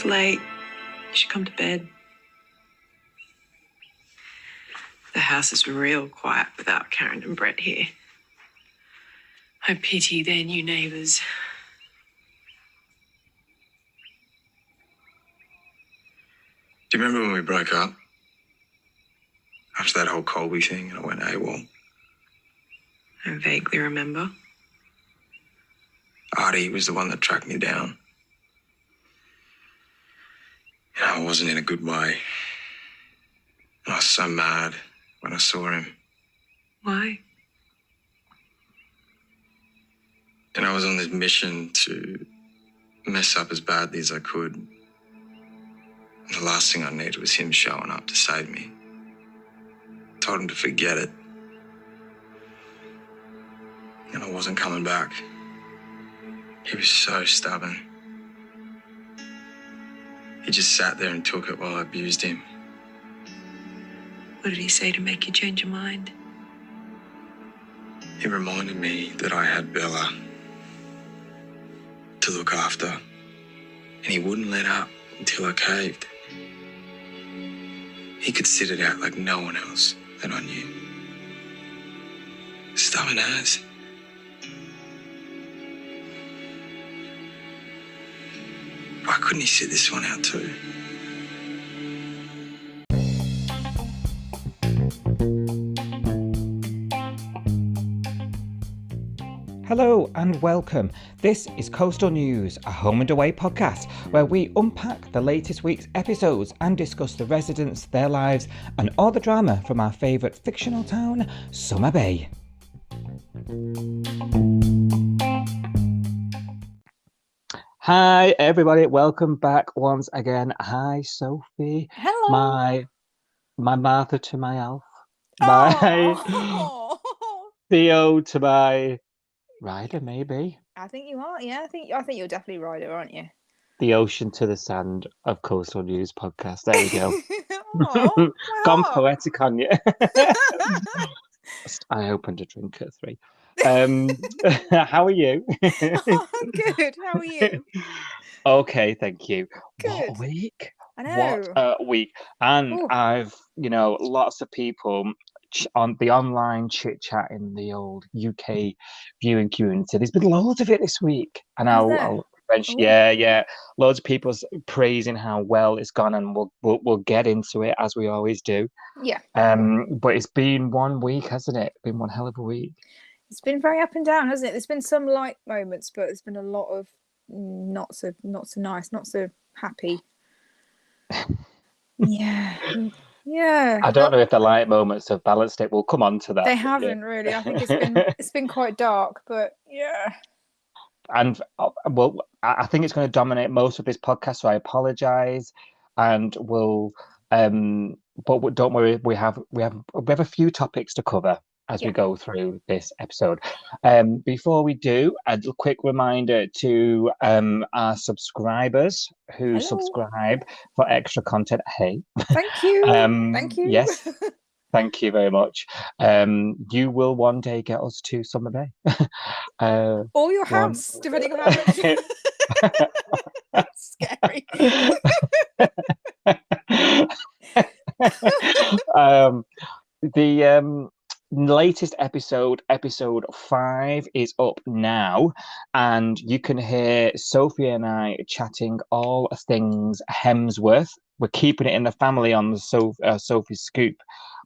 It's late. You should come to bed. The house is real quiet without Karen and Brett here. I pity their new neighbours. Do you remember when we broke up? After that whole Colby thing and I went AWOL. I vaguely remember. Ari was the one that tracked me down. You know, I wasn't in a good way. I was so mad when I saw him. Why? And I was on this mission to mess up as badly as I could. And the last thing I needed was him showing up to save me. I told him to forget it. And I wasn't coming back. He was so stubborn. He just sat there and took it while I abused him. What did he say to make you change your mind? He reminded me that I had Bella to look after, and he wouldn't let up until I caved. He could sit it out like no one else that I knew. Stubborn as. Why couldn't he sit this one out too? Hello and welcome. This is Coastal News, a home and away podcast where we unpack the latest week's episodes and discuss the residents, their lives, and all the drama from our favourite fictional town, Summer Bay. Hi everybody, welcome back once again. Hi Sophie. Hello. My Martha to my Alf. My Theo to my Ryder, maybe. I think you are. Yeah, I think you're definitely Ryder, aren't you? The ocean to the sand of Coastal News podcast. There we go. Oh, Gone poetic on you. I opened a drink at 3. How are you? Oh, good. How are you? Okay, thank you. Good. What a week. I know. What a week. And Ooh. I've, lots of people on the online chit chat in the old UK viewing community. There's been loads of it this week, and I'll mention. Yeah, loads of people praising how well it's gone, and we'll get into it as we always do. Yeah. But it's been one week, hasn't it? It's been one hell of a week. It's been very up and down, hasn't it? There's been some light moments, but there's been a lot of not so nice, not so happy. Yeah. I don't know if the light moments have balanced it. We'll come on to that. They haven't really. I think it's been quite dark, but yeah. And I think it's going to dominate most of this podcast, so I apologise. And but don't worry, we have a few topics to cover as we go through this episode. Before we do, a quick reminder to our subscribers who subscribe for extra content. Hey, thank you. Thank you. Yes, thank you very much. You will one day get us to Summer Bay. Or your house, depending on how much. Scary. The latest episode 5 is up now, and you can hear Sophie and I chatting all things Hemsworth. We're keeping it in the family on the Sophie's Scoop.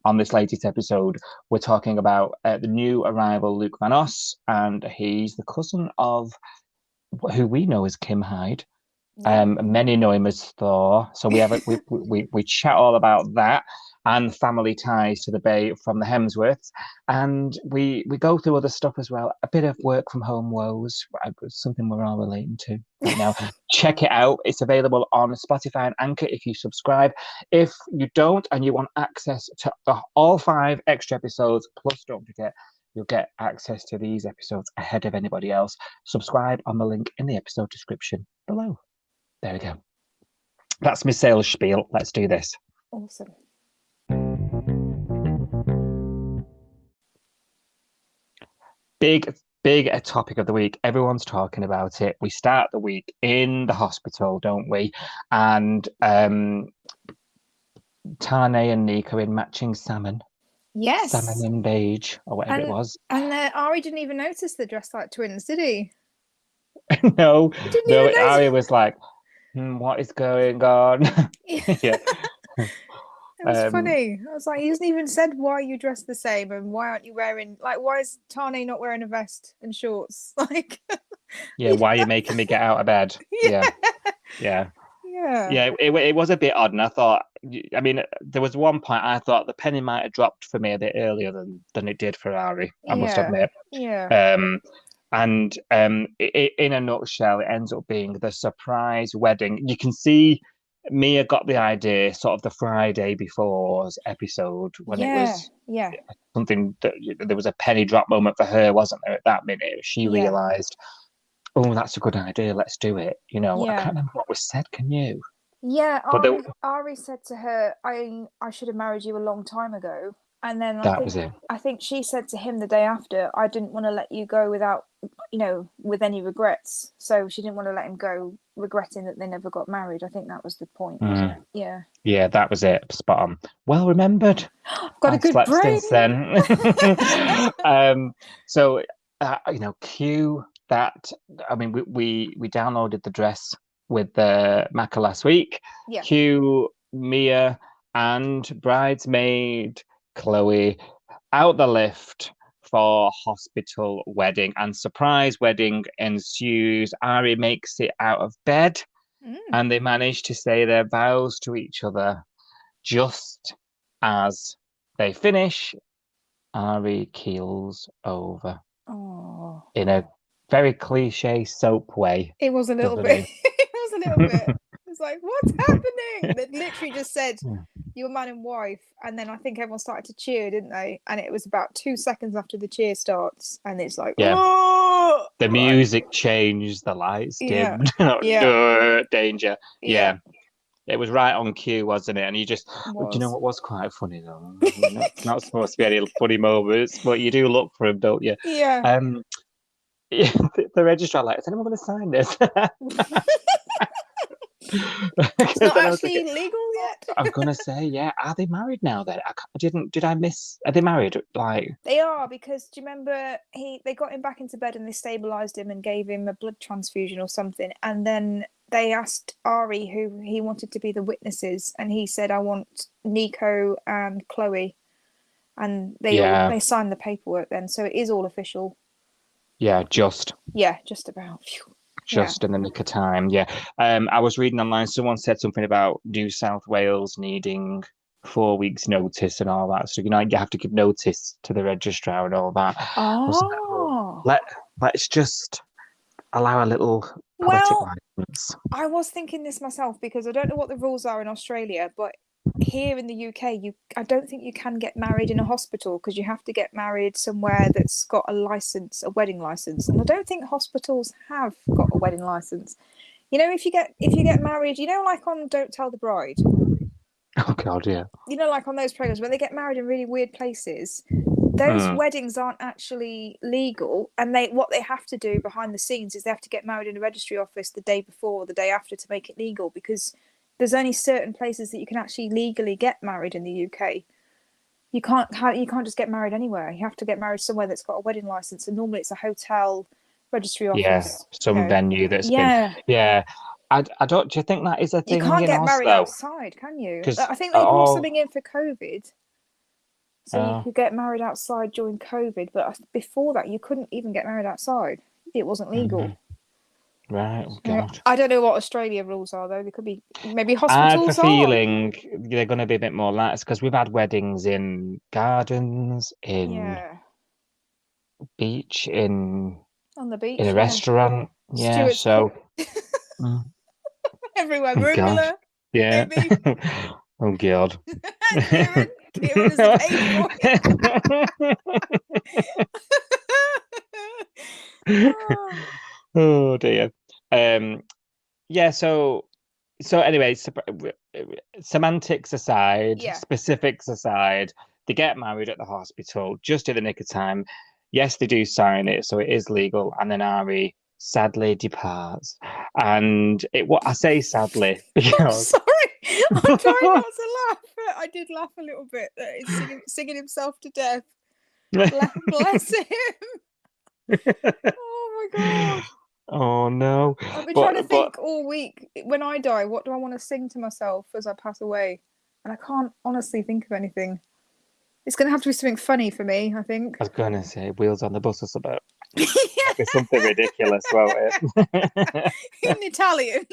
On this latest episode, we're talking about the new arrival, Luke Vanos, and he's the cousin of who we know as Kim Hyde. Many know him as Thor. So we chat all about that and family ties to the Bay from the Hemsworths, and we go through other stuff as well. A bit of work from home woes, something we're all relating to right now. Check it out. It's available on Spotify and Anchor if you subscribe. If you don't and you want access to all 5 extra episodes, plus don't forget, you'll get access to these episodes ahead of anybody else. Subscribe on the link in the episode description below. There we go. That's my sales spiel. Let's do this. Awesome. Big big topic of the week. Everyone's talking about it. We start the week in the hospital, don't we? And Tane and Nick are in matching salmon. Yes. Salmon and beige, or whatever it was. And Ari didn't even notice the dress like twins, did he? No, He didn't even notice. Ari was like, what is going on? Yeah. It was funny. I was like, he hasn't even said why you dress the same and why aren't you wearing, like, why is Tane not wearing a vest and shorts? Like, yeah, why are you making me get out of bed? Yeah. It was a bit odd, and I thought, I mean, there was one point I thought the penny might have dropped for me a bit earlier than it did for Ari. I must admit. Yeah. And in a nutshell, it ends up being the surprise wedding. You can see Mia got the idea sort of the Friday before's episode when it was something that there was a penny drop moment for her, wasn't there? At that minute, she realised, oh, that's a good idea. Let's do it. You know, I can't remember what was said. Can you? Yeah, Ari said to her, I should have married you a long time ago. And then I think she said to him the day after, I didn't want to let you go without, with any regrets. So she didn't want to let him go regretting that they never got married. I think that was the point, wasn't it? Yeah. Yeah, that was it. Spot on. Well remembered. Got a good brain. Since then. So, cue that. I mean, we downloaded the dress with the Macca last week. Yeah. Cue Mia and bridesmaid Chloe out the lift for hospital wedding, and surprise wedding ensues. Ari makes it out of bed and they manage to say their vows to each other. Just as they finish, Ari keels over in a very cliche soap way. It was a little bit. It was a little bit. It's like, what's happening? They literally just said, you're man and wife. And then I think everyone started to cheer, didn't they? And it was about 2 seconds after the cheer starts. And it's like, oh! The music changed, the lights dimmed. Danger. Yeah. It was right on cue, wasn't it? And you just, do you know what was quite funny though? Not supposed to be any funny moments, but you do look for them, don't you? Yeah. The registrar, like, is anyone going to sign this? It's not actually legal yet. I'm gonna say, yeah. Are they married now? Then did I miss? Are they married? Like they are, because do you remember they got him back into bed and they stabilized him and gave him a blood transfusion or something, and then they asked Ari who he wanted to be the witnesses, and he said, "I want Nico and Chloe," and they signed the paperwork then, so it is all official. Yeah, just about. Phew. Just in the nick of time, I was reading online, someone said something about New South Wales needing 4 weeks notice and all that. So, you have to give notice to the registrar and all that. Oh. Let's just allow a little poetic license. I was thinking this myself, because I don't know what the rules are in Australia, but here in the UK, I don't think you can get married in a hospital, because you have to get married somewhere that's got a wedding license, and I don't think hospitals have got a wedding license. If you get married, like on Don't Tell the Bride. Oh God, yeah. Like on those programs when they get married in really weird places, those weddings aren't actually legal, and what they have to do behind the scenes is they have to get married in a registry office the day before or the day after to make it legal, because there's only certain places that you can actually legally get married in the UK. You can't just get married anywhere. You have to get married somewhere that's got a wedding license, and normally it's a hotel registry office. Yeah, some venue that's been. Yeah. I don't. Do you think that is a thing? You can't get married outside, can you? I think they brought something in for COVID, so you could get married outside during COVID. But before that, you couldn't even get married outside. It wasn't legal. Mm-hmm. Right, God. I don't know what Australia rules are, though. They could be maybe hospitals. I have a feeling they're going to be a bit more lax, because we've had weddings in gardens, in beach, on the beach, in a restaurant. Yeah, so everywhere, Marula. Yeah. Oh God. Kieran is the Oh dear. So anyway, semantics aside, specifics aside, they get married at the hospital just in the nick of time. Yes, they do sign it, so it is legal. And then Ari sadly departs. And what I say sadly I'm because sorry. I'm trying not to laugh, but I did laugh a little bit that he's singing himself to death. Bless him. Oh my god. Oh no. I've been trying to think all week, when I die, what do I want to sing to myself as I pass away? And I can't honestly think of anything. It's going to have to be something funny for me, I think. I was gonna say wheels on the bus or something. Yeah. It'll be something ridiculous, won't it? In Italian.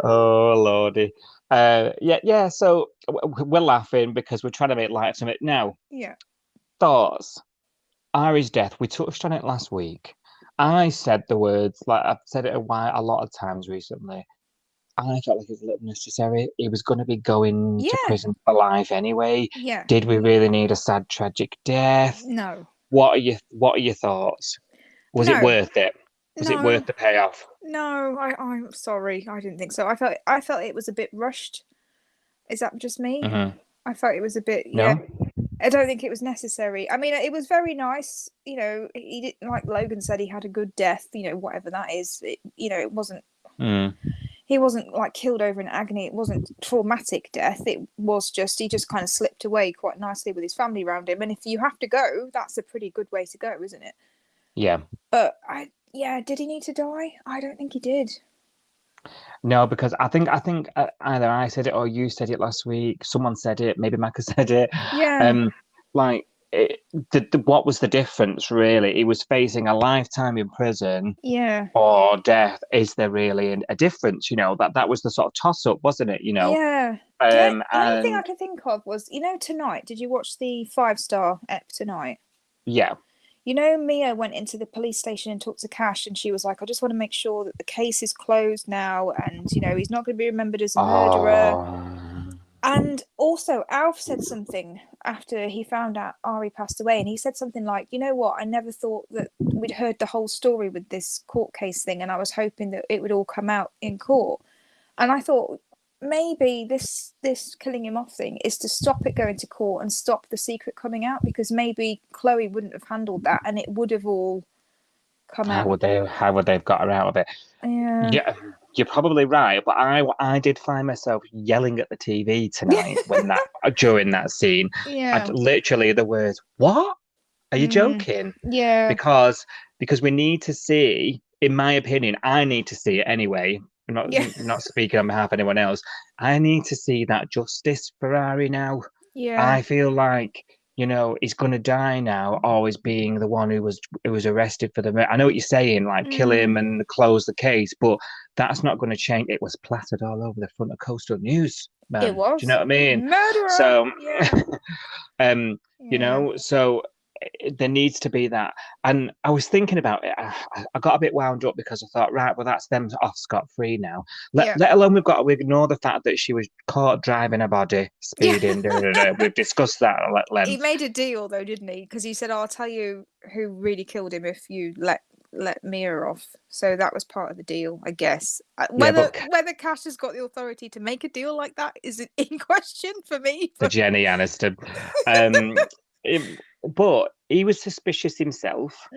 Oh lordy. Yeah. So we're laughing because we're trying to make light of it. Now, Yeah. thoughts. Ari's death. We touched on it last week. I said the words, like I've said it a lot of times recently. I felt like it was a little necessary. He was going to be going to prison for life anyway. Yeah. Did we really need a sad, tragic death? No. What are your thoughts? Was it worth it? Was it worth the payoff? No, I'm sorry. I didn't think so. I felt it was a bit rushed. Is that just me? Mm-hmm. I felt it was a bit. No? Yeah. I don't think it was necessary. I mean, it was very nice. You know, he didn't, like Logan said, he had a good death. You know, whatever that is. It wasn't. He wasn't like killed over in agony. It wasn't traumatic death. It was just he just kind of slipped away quite nicely with his family around him. And if you have to go, that's a pretty good way to go, isn't it? Yeah. But did he need to die? I don't think he did. No, because I think either I said it or you said it last week. Someone said it. Maybe Micah said it. Yeah. What was the difference really? He was facing a lifetime in prison. Yeah. Or death. Is there really a difference? You know, that was the sort of toss up, wasn't it? You know. Yeah. The only thing I could think of was, tonight. Did you watch the 5-star ep tonight? Yeah. Mia went into the police station and talked to Cash, and she was like, I just want to make sure that the case is closed now, and, he's not going to be remembered as a murderer. And also, Alf said something after he found out Ari passed away, and he said something like, you know what, I never thought that we'd heard the whole story with this court case thing, and I was hoping that it would all come out in court. And I thought, maybe this killing him off thing is to stop it going to court and stop the secret coming out, because maybe Chloe wouldn't have handled that and it would have all come out. How would they have got her out of it? Yeah, you're probably right, but I did find myself yelling at the TV tonight during that scene. Yeah. Literally the words, "What? Are you joking?" Yeah. Because we need to see, in my opinion, I need to see it anyway. Not speaking on behalf of anyone else. I need to see that justice for Ari now. Yeah. I feel like, he's going to die now, always being the one who was arrested for the murder. I know what you're saying, like kill him and close the case, but that's not going to change. It was plastered all over the front of Coastal News, man. It was. Do you know what I mean? Murderer. So, yeah. So there needs to be that. And I was thinking about it. I got a bit wound up because I thought, right, well, that's them off scot-free now. Let alone we've got to ignore the fact that she was caught driving her body, speeding. We've discussed that at length. He made a deal, though, didn't he? Because he said, I'll tell you who really killed him if you let Mia off. So that was part of the deal, I guess. Whether Cash has got the authority to make a deal like that is in question for me. For Jenny Aniston. But he was suspicious himself.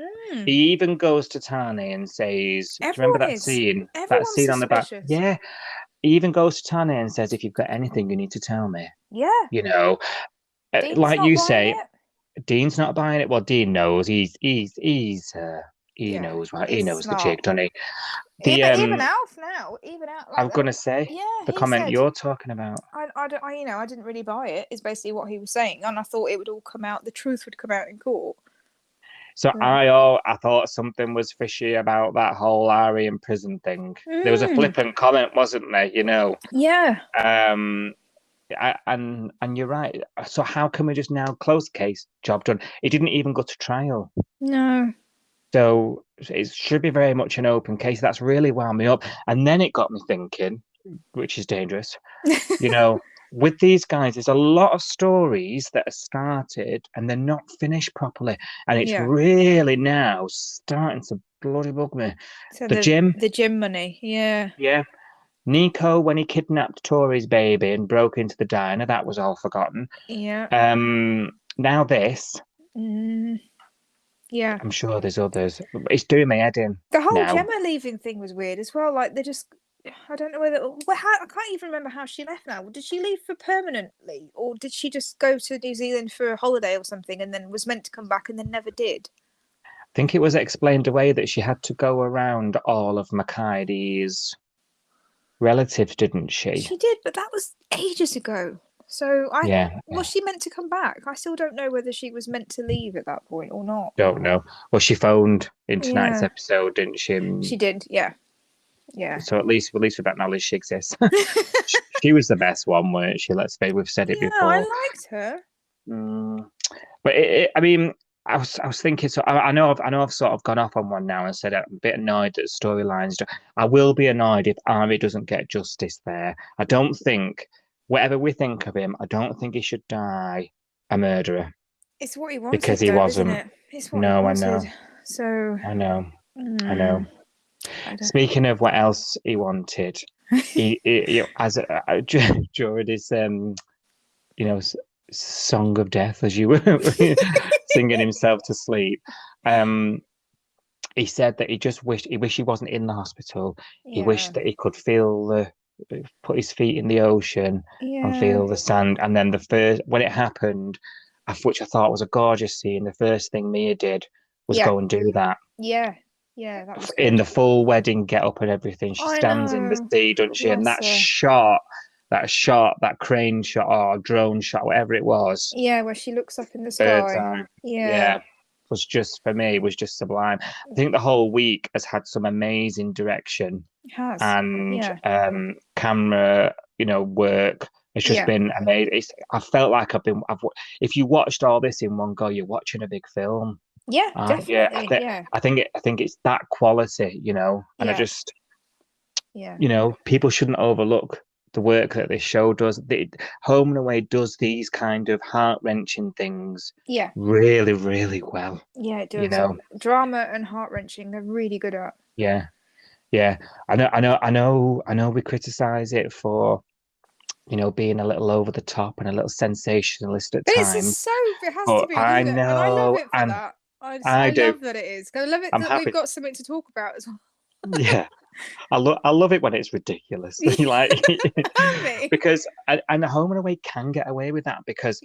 He even goes to Tane and says, do you remember that scene? That scene on the back? Yeah. He even goes to Tane and says, if you've got anything, you need to tell me. Yeah. Like you say, Dean's not buying it. Well, Dean knows. He knows, right? He knows the chick, doesn't he? Even Alf now. Even Alf. I'm going to say, the comment you're talking about. I didn't really buy it, is basically what he was saying. And I thought it would all come out, the truth would come out in court. So I thought something was fishy about that whole Ari in prison thing. There was a flippant comment, wasn't there? Yeah. And you're right. So how can we just now close the case? Job done. It didn't even go to trial. No. So it should be very much an open case. That's really wound me up. And then it got me thinking, which is dangerous, with these guys, there's a lot of stories that are started and they're not finished properly. And it's really now starting to bloody bug me. So the gym money. Yeah. Yeah. Nico, when he kidnapped Tori's baby and broke into the diner, that was all forgotten. Yeah. Now this, yeah. I'm sure there's others. It's doing my head in. The whole now. Gemma leaving thing was weird as well. Like, they just, I don't know whether, I can't even remember how she left now. Did she leave for permanently, or did she just go to New Zealand for a holiday or something and then was meant to come back and then never did? I think it was explained away that she had to go around all of Mackay's relatives, didn't she? She did, but that was ages ago. So was she meant to come back? I still don't know whether she was meant to leave at that point or not. Don't know. Well, she phoned in tonight's episode, didn't she? She did, yeah. So at least with that knowledge, she exists. She was the best one, weren't she? Let's say we've said it before. I liked her. But I mean, I was thinking. So I know I've sort of gone off on one now and said I'm a bit annoyed that storylines. I will be annoyed if Ari doesn't get justice there. I don't think, whatever we think of him, I don't think he should die a murderer. It's what he wanted, because he wasn't. Isn't it? It's what he wanted. I know. So I know. Speaking of what else he wanted, he during his song of death, as you were singing himself to sleep, he said that he wished he wasn't in the hospital. He wished that he could put his feet in the ocean and feel the sand. And then when it happened, which I thought was a gorgeous scene, the first thing Mia did was go and do that. Yeah, that was good. In the full wedding get up and everything. She stands in the sea, doesn't she? And that crane shot or drone shot, whatever it was. Yeah, where she looks up in the sky. Was just, for me, was just sublime. I think the whole week has had some amazing direction. It has. And camera, work. It's just been amazing. I felt like if you watched all this in one go, you're watching a big film. Yeah, definitely. I think it's that quality, and I just, people shouldn't overlook the work that this show does. Home and Away does these kind of heart-wrenching things really, really well. Yeah, it does. Drama and heart-wrenching, they're really good at. Yeah. I know we criticize it for being a little over the top and a little sensationalist at times. It has to be, doesn't it? And I love it for that. I love that it is. I love it that we've got something to talk about as well. Yeah. I love it when it's ridiculous. Because and Home and Away can get away with that because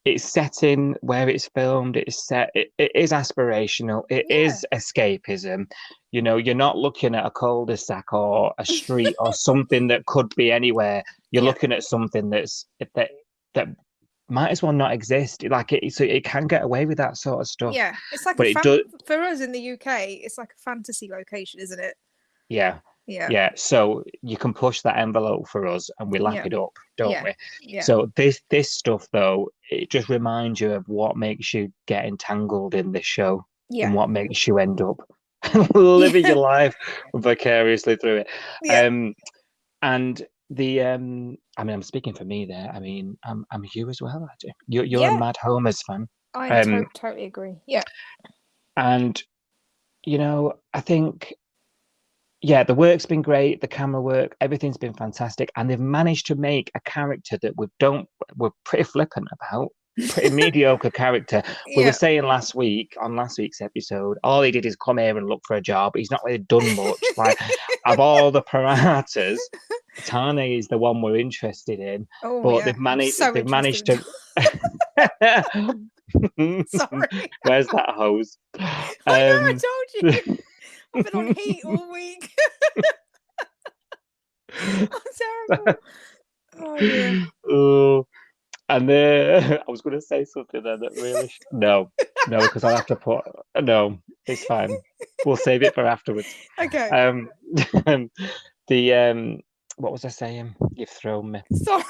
it's set in where it's filmed, it is aspirational, it is escapism. You're not looking at a cul-de-sac or a street or something that could be anywhere. You're looking at something that might as well not exist. So it can get away with that sort of stuff. Yeah, it's like for us in the UK, it's like a fantasy location, isn't it? Yeah. So you can push that envelope for us, and we lap it up, don't we? Yeah. So this stuff, though, it just reminds you of what makes you get entangled in this show, and what makes you end up living your life vicariously through it. And the I'm speaking for me there. I mean, I'm you as well. You're a mad Homers fan. I totally agree. Yeah. And I think. Yeah, the work's been great. The camera work, everything's been fantastic, and they've managed to make a character that we're pretty flippant about, pretty mediocre character. We were saying last week's episode, all he did is come here and look for a job. He's not really done much. Of all the parameters, Tane is the one we're interested in. They've managed to. Sorry. Where's that hose? I know, I told you. I've been on heat all week. Terrible. Oh, yeah. And I was going to say something there that really... No, because I'll have to put... No, it's fine. We'll save it for afterwards. Okay. What was I saying? You've thrown me. Sorry.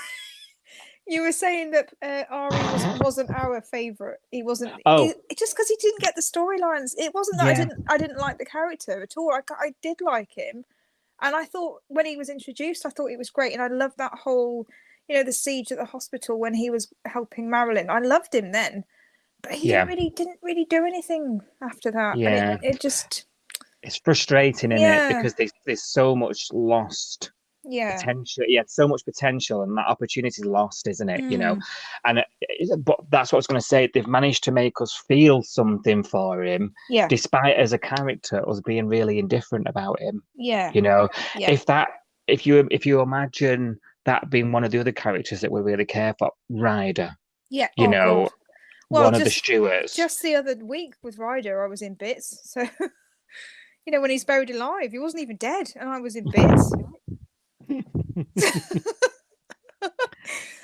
You were saying that Ari wasn't our favourite. He wasn't. Just because he didn't get the storylines. It wasn't that I didn't like the character at all. I did like him, and I thought when he was introduced, I thought he was great, and I loved that whole, the siege at the hospital when he was helping Marilyn. I loved him then, but he didn't really do anything after that. Yeah. And it just. It's frustrating, isn't it? Yeah. Because there's so much lost Yeah. potential. He had so much potential, and that opportunity's lost, isn't it? And but that's what I was going to say. They've managed to make us feel something for him, Yeah. despite as a character us being really indifferent about him. Yeah. Yeah. If you imagine that being one of the other characters that we really care for, Ryder. Yeah. God. Well, one of the stewards. Just the other week with Ryder, I was in bits. So, when he's buried alive, he wasn't even dead, and I was in bits.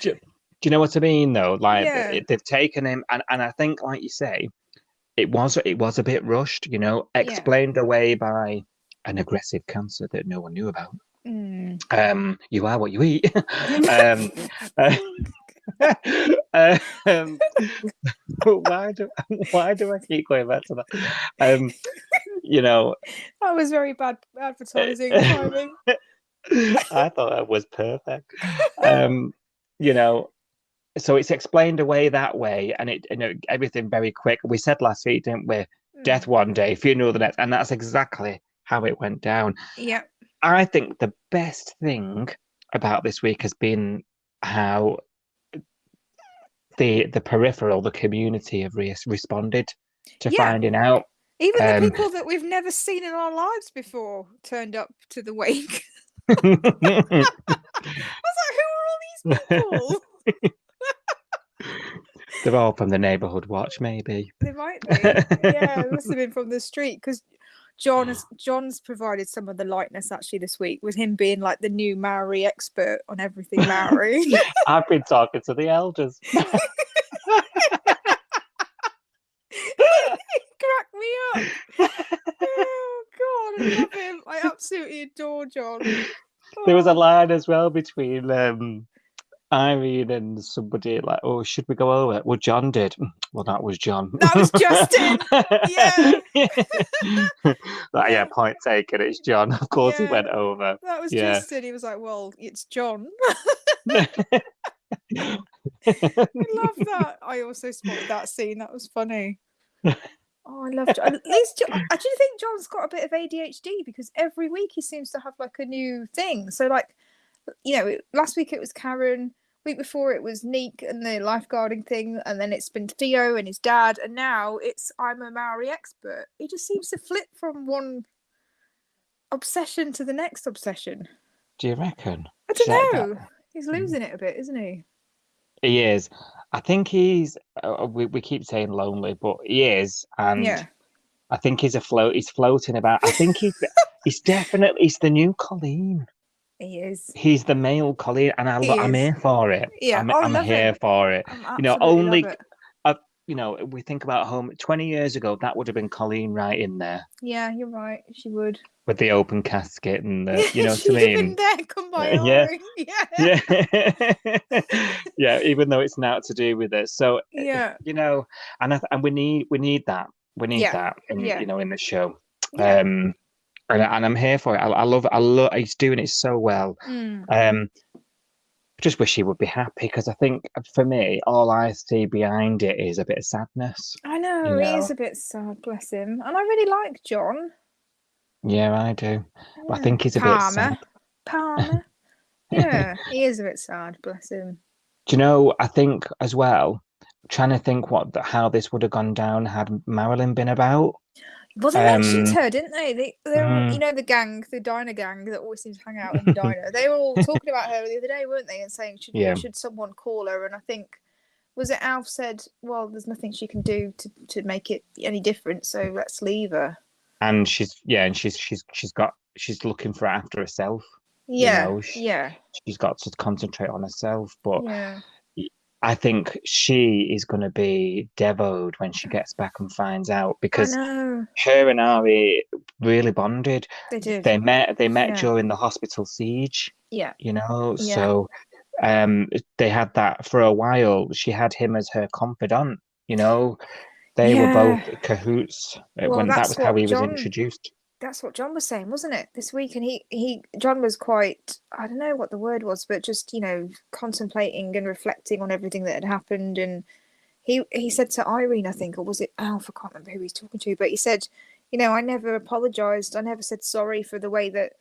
Do you know what I mean, though? Like, Yeah. they've taken him, and I think, like you say, it was a bit rushed, explained away by an aggressive cancer that no one knew about. You are what you eat. Why do I keep going back to that? That was very bad advertising timing. I thought that was perfect. So it's explained away that way, and everything very quick. We said last week, didn't we? Death one day, funeral the next, and that's exactly how it went down. Yeah. I think the best thing about this week has been how the peripheral, the community have responded to finding out. Even the people that we've never seen in our lives before turned up to the wake. I was like, who are all these people? They're all from the neighborhood watch, maybe. They might be. Yeah, it must have been from the street, because John's provided some of the lightness actually this week, with him being like the new Maori expert on everything Maori. I've been talking to the elders. Crack me up. Oh God, I love him. I absolutely adore John. There was a line as well between Irene and somebody, like, oh, should we go over? Well, John did. Well, that was John. That was Justin. Yeah. Point taken. It's John. Of course, he went over. That was Justin. He was like, well, it's John. I love that. I also spotted that scene. That was funny. Oh, I love John. At least I do think John's got a bit of ADHD, because every week he seems to have like a new thing. So, like, last week it was Karen, week before it was Neek and the lifeguarding thing, and then it's been Theo and his dad, and now it's I'm a Maori expert. He just seems to flip from one obsession to the next obsession. Do you reckon? I don't know. He's losing it a bit, isn't he? He is. I think he's. We keep saying lonely, but he is, and I think he's He's floating about. I think he's he's the new Colleen. He is. He's the male Colleen, and I'm here for it. Yeah, I'm here for it. Love it. We think about home 20 years ago, that would have been Colleen right in there. Yeah, you're right. She would. With the open casket and what I mean? She'd have been there, come by Ari. Yeah. Even though it's not to do with it. So and we need that. We need that in the show. Yeah. And I'm here for it. I love he's doing it so well. I just wish he would be happy, because I think for me, all I see behind it is a bit of sadness. I know, he is a bit sad, bless him. And I really like John. Yeah, I do. Yeah. I think he's a bit sad. Palmer. Yeah, he is a bit sad, bless him. Do you know, I think as well, trying to think how this would have gone down had Marilyn been about. Well, they mentioned her, didn't they? They're the gang, the diner gang that always seems to hang out in the diner. They were all talking about her the other day, weren't they? And saying, should someone call her? And I think, was it Alf said, well, there's nothing she can do to make it any different, so let's leave her. And she's looking for after herself. Yeah, She's got to concentrate on herself, but I think she is going to be devoed when she gets back and finds out, because her and Ari really bonded. They did. They met during the hospital siege. Yeah. So they had that for a while. She had him as her confidant. They were both cahoots. That was how he was introduced. That's what John was saying, wasn't it, this week? And John was quite, I don't know what the word was, but just, contemplating and reflecting on everything that had happened. And he said to Irene, I think, or was it Alf? I can't remember who he was talking to, but he said, I never apologized. I never said sorry for the way that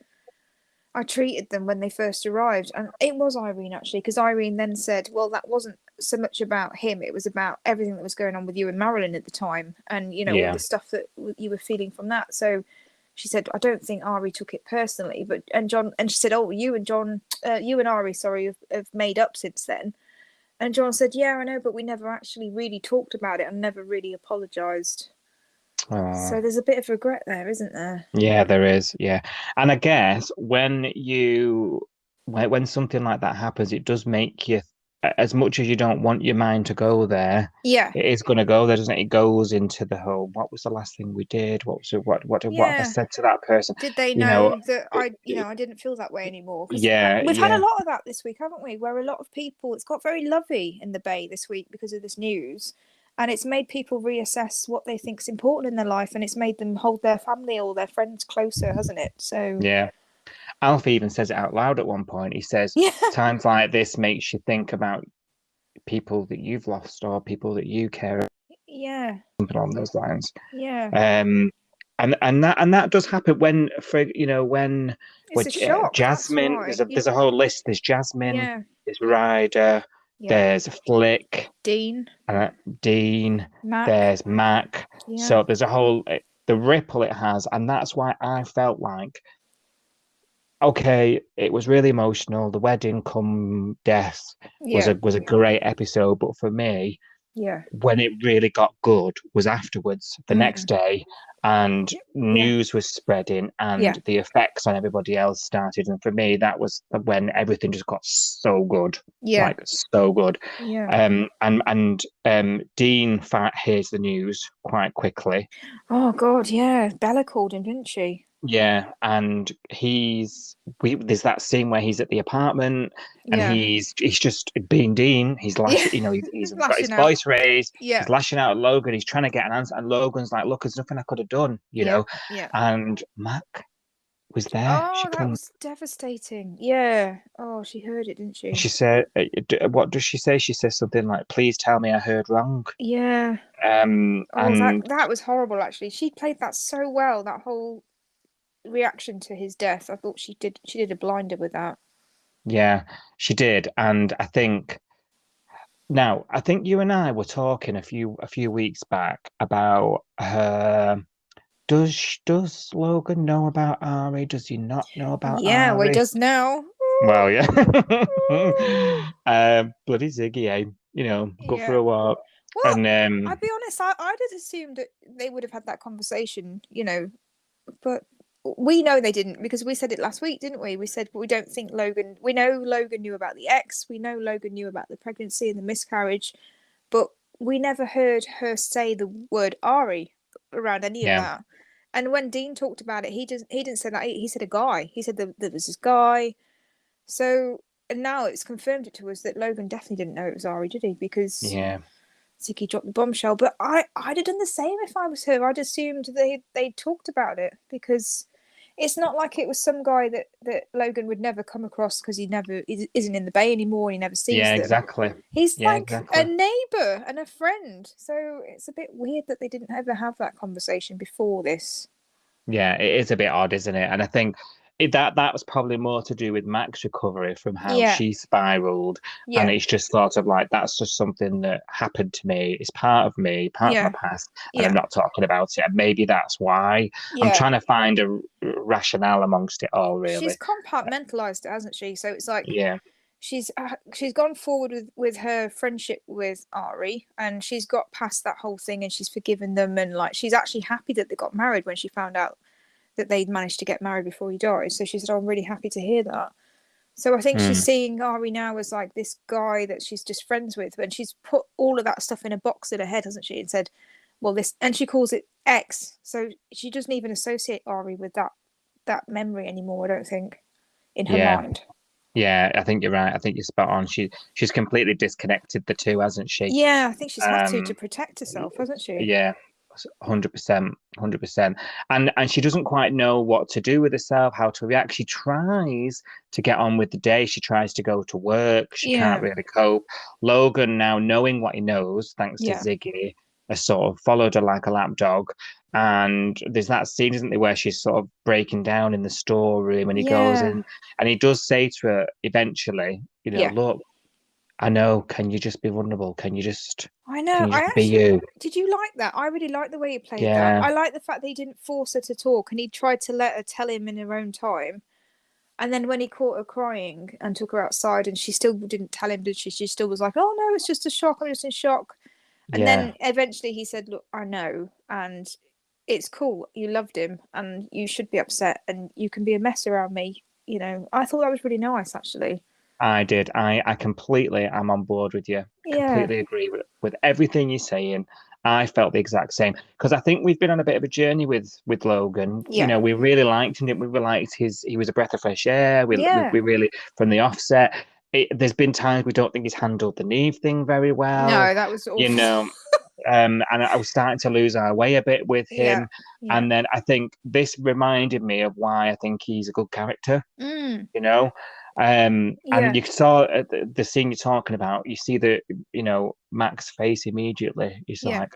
I treated them when they first arrived. And it was Irene, actually, because Irene then said, well, that wasn't so much about him. It was about everything that was going on with you and Marilyn at the time. And, all the stuff that you were feeling from that. So she said, I don't think Ari took it personally. And she said, oh, you and Ari, have made up since then. And John said, yeah, I know, but we never actually really talked about it and never really apologized. So there's a bit of regret there, isn't there? Yeah, there is. Yeah. And I guess when something like that happens, it does make you, as much as you don't want your mind to go there, yeah, it is going to go there, doesn't it? It goes into the whole, what was the last thing we did? What was it? What have I said to that person? Did they know that I didn't feel that way anymore? Yeah. We've had a lot of that this week, haven't we? Where a lot of people, it's got very lovey in the Bay this week because of this news. And it's made people reassess what they think is important in their life, and it's made them hold their family or their friends closer, hasn't it? So yeah, Alfie even says it out loud at one point. He says, "Times like this makes you think about people that you've lost or people that you care about." Yeah, something along those lines. Yeah, and that does happen when it's a shock. Jasmine. There's a whole list. There's Jasmine. There's Ryder. There's Flick, Dean, Mac. There's Mac. So there's a whole the ripple it has, and that's why I felt like, okay, it was really emotional. The wedding come death was a great episode, but for me, when it really got good was afterwards, the next day, and news was spreading, and the effects on everybody else started. And for me, that was when everything just got so good, like so good. And Dean hears the news quite quickly. Oh God, yeah. Bella called him, didn't she? Yeah, and there's that scene where he's at the apartment and he's just being Dean. He's lashing, he's got his voice raised. He's lashing out at Logan. He's trying to get an answer, and Logan's like, "Look, there's nothing I could have done," you know. And Mac was there. Oh, that was devastating. Yeah. Oh, she heard it, didn't she? She said, "What does she say?" She says something like, "Please tell me I heard wrong." Yeah. And that was horrible. Actually, she played that so well. That whole reaction to his death, I thought she did a blinder with that. Yeah, she did. And I think you and I were talking a few weeks back about her. Does Logan know about Ari? Does he not know about Ari? Yeah, well, he does now. Well, yeah. Bloody Ziggy, eh? Go for a walk. Well, and I'll be honest, I'd have assumed that they would have had that conversation, but we know they didn't, because we said it last week, didn't we? We said we don't think Logan. We know Logan knew about the ex. We know Logan knew about the pregnancy and the miscarriage, but we never heard her say the word Ari around any of that. And when Dean talked about it, he didn't say that. He said a guy. He said there was this guy. So, and now it's confirmed it to us that Logan definitely didn't know it was Ari, did he? Because Ziggy dropped the bombshell. But I'd have done the same if I was her. I'd assumed they talked about it, because it's not like it was some guy that Logan would never come across, because he isn't in the Bay anymore. He never sees them. Exactly. He's a neighbour and a friend. So it's a bit weird that they didn't ever have that conversation before this. Yeah, it is a bit odd, isn't it? And I think that was probably more to do with Mac's recovery from how she spiraled. And it's just sort of like, that's just something that happened to me. It's part of me, part of my past, and I'm not talking about it. And maybe that's why. I'm trying to find a rationale amongst it all, really. She's compartmentalized it, hasn't she? So it's like, she's gone forward with her friendship with Ari, and she's got past that whole thing, and she's forgiven them, and like she's actually happy that they got married when she found out that they'd managed to get married before he died. So she said, I'm really happy to hear that. So I think she's seeing Ari now as like this guy that she's just friends with, and she's put all of that stuff in a box in her head, hasn't she? And said, well, this, and she calls it X. So she doesn't even associate Ari with that memory anymore, I don't think, in her mind. Yeah, I think you're right. I think you're spot on. She's completely disconnected the two, hasn't she? Yeah, I think she's had to protect herself, hasn't she? Yeah. 100%. And she doesn't quite know what to do with herself, how to react. She tries to get on with the day. She tries to go to work. She can't really cope. Logan, now knowing what he knows, thanks to Ziggy, has sort of followed her like a lapdog. And there's that scene, isn't there, where she's sort of breaking down in the storeroom, and he goes Yeah. in, and he does say to her eventually, Yeah. look, I know, can you just be vulnerable? Can you just I know. be you? Did you like that? I really liked the way he played that. Yeah. I like the fact that he didn't force her to talk, and he tried to let her tell him in her own time. And then when he caught her crying and took her outside, and she still didn't tell him, did she? She still was like, "Oh no, it's just a shock. I'm just in shock." And then eventually he said, "Look, I know, and it's cool. You loved him, and you should be upset, and you can be a mess around me." I thought that was really nice, actually. I did. I completely am on board with you. Yeah. Completely agree with everything you're saying. I felt the exact same, because I think we've been on a bit of a journey with Logan. Yeah. We really liked him. We really liked he was a breath of fresh air. We really, from the offset. There's been times we don't think he's handled the Neve thing very well. No, that was awful. And I was starting to lose our way a bit with him. Yeah. And then I think this reminded me of why I think he's a good character. And you saw the scene you're talking about, you see Mac's face immediately. He's like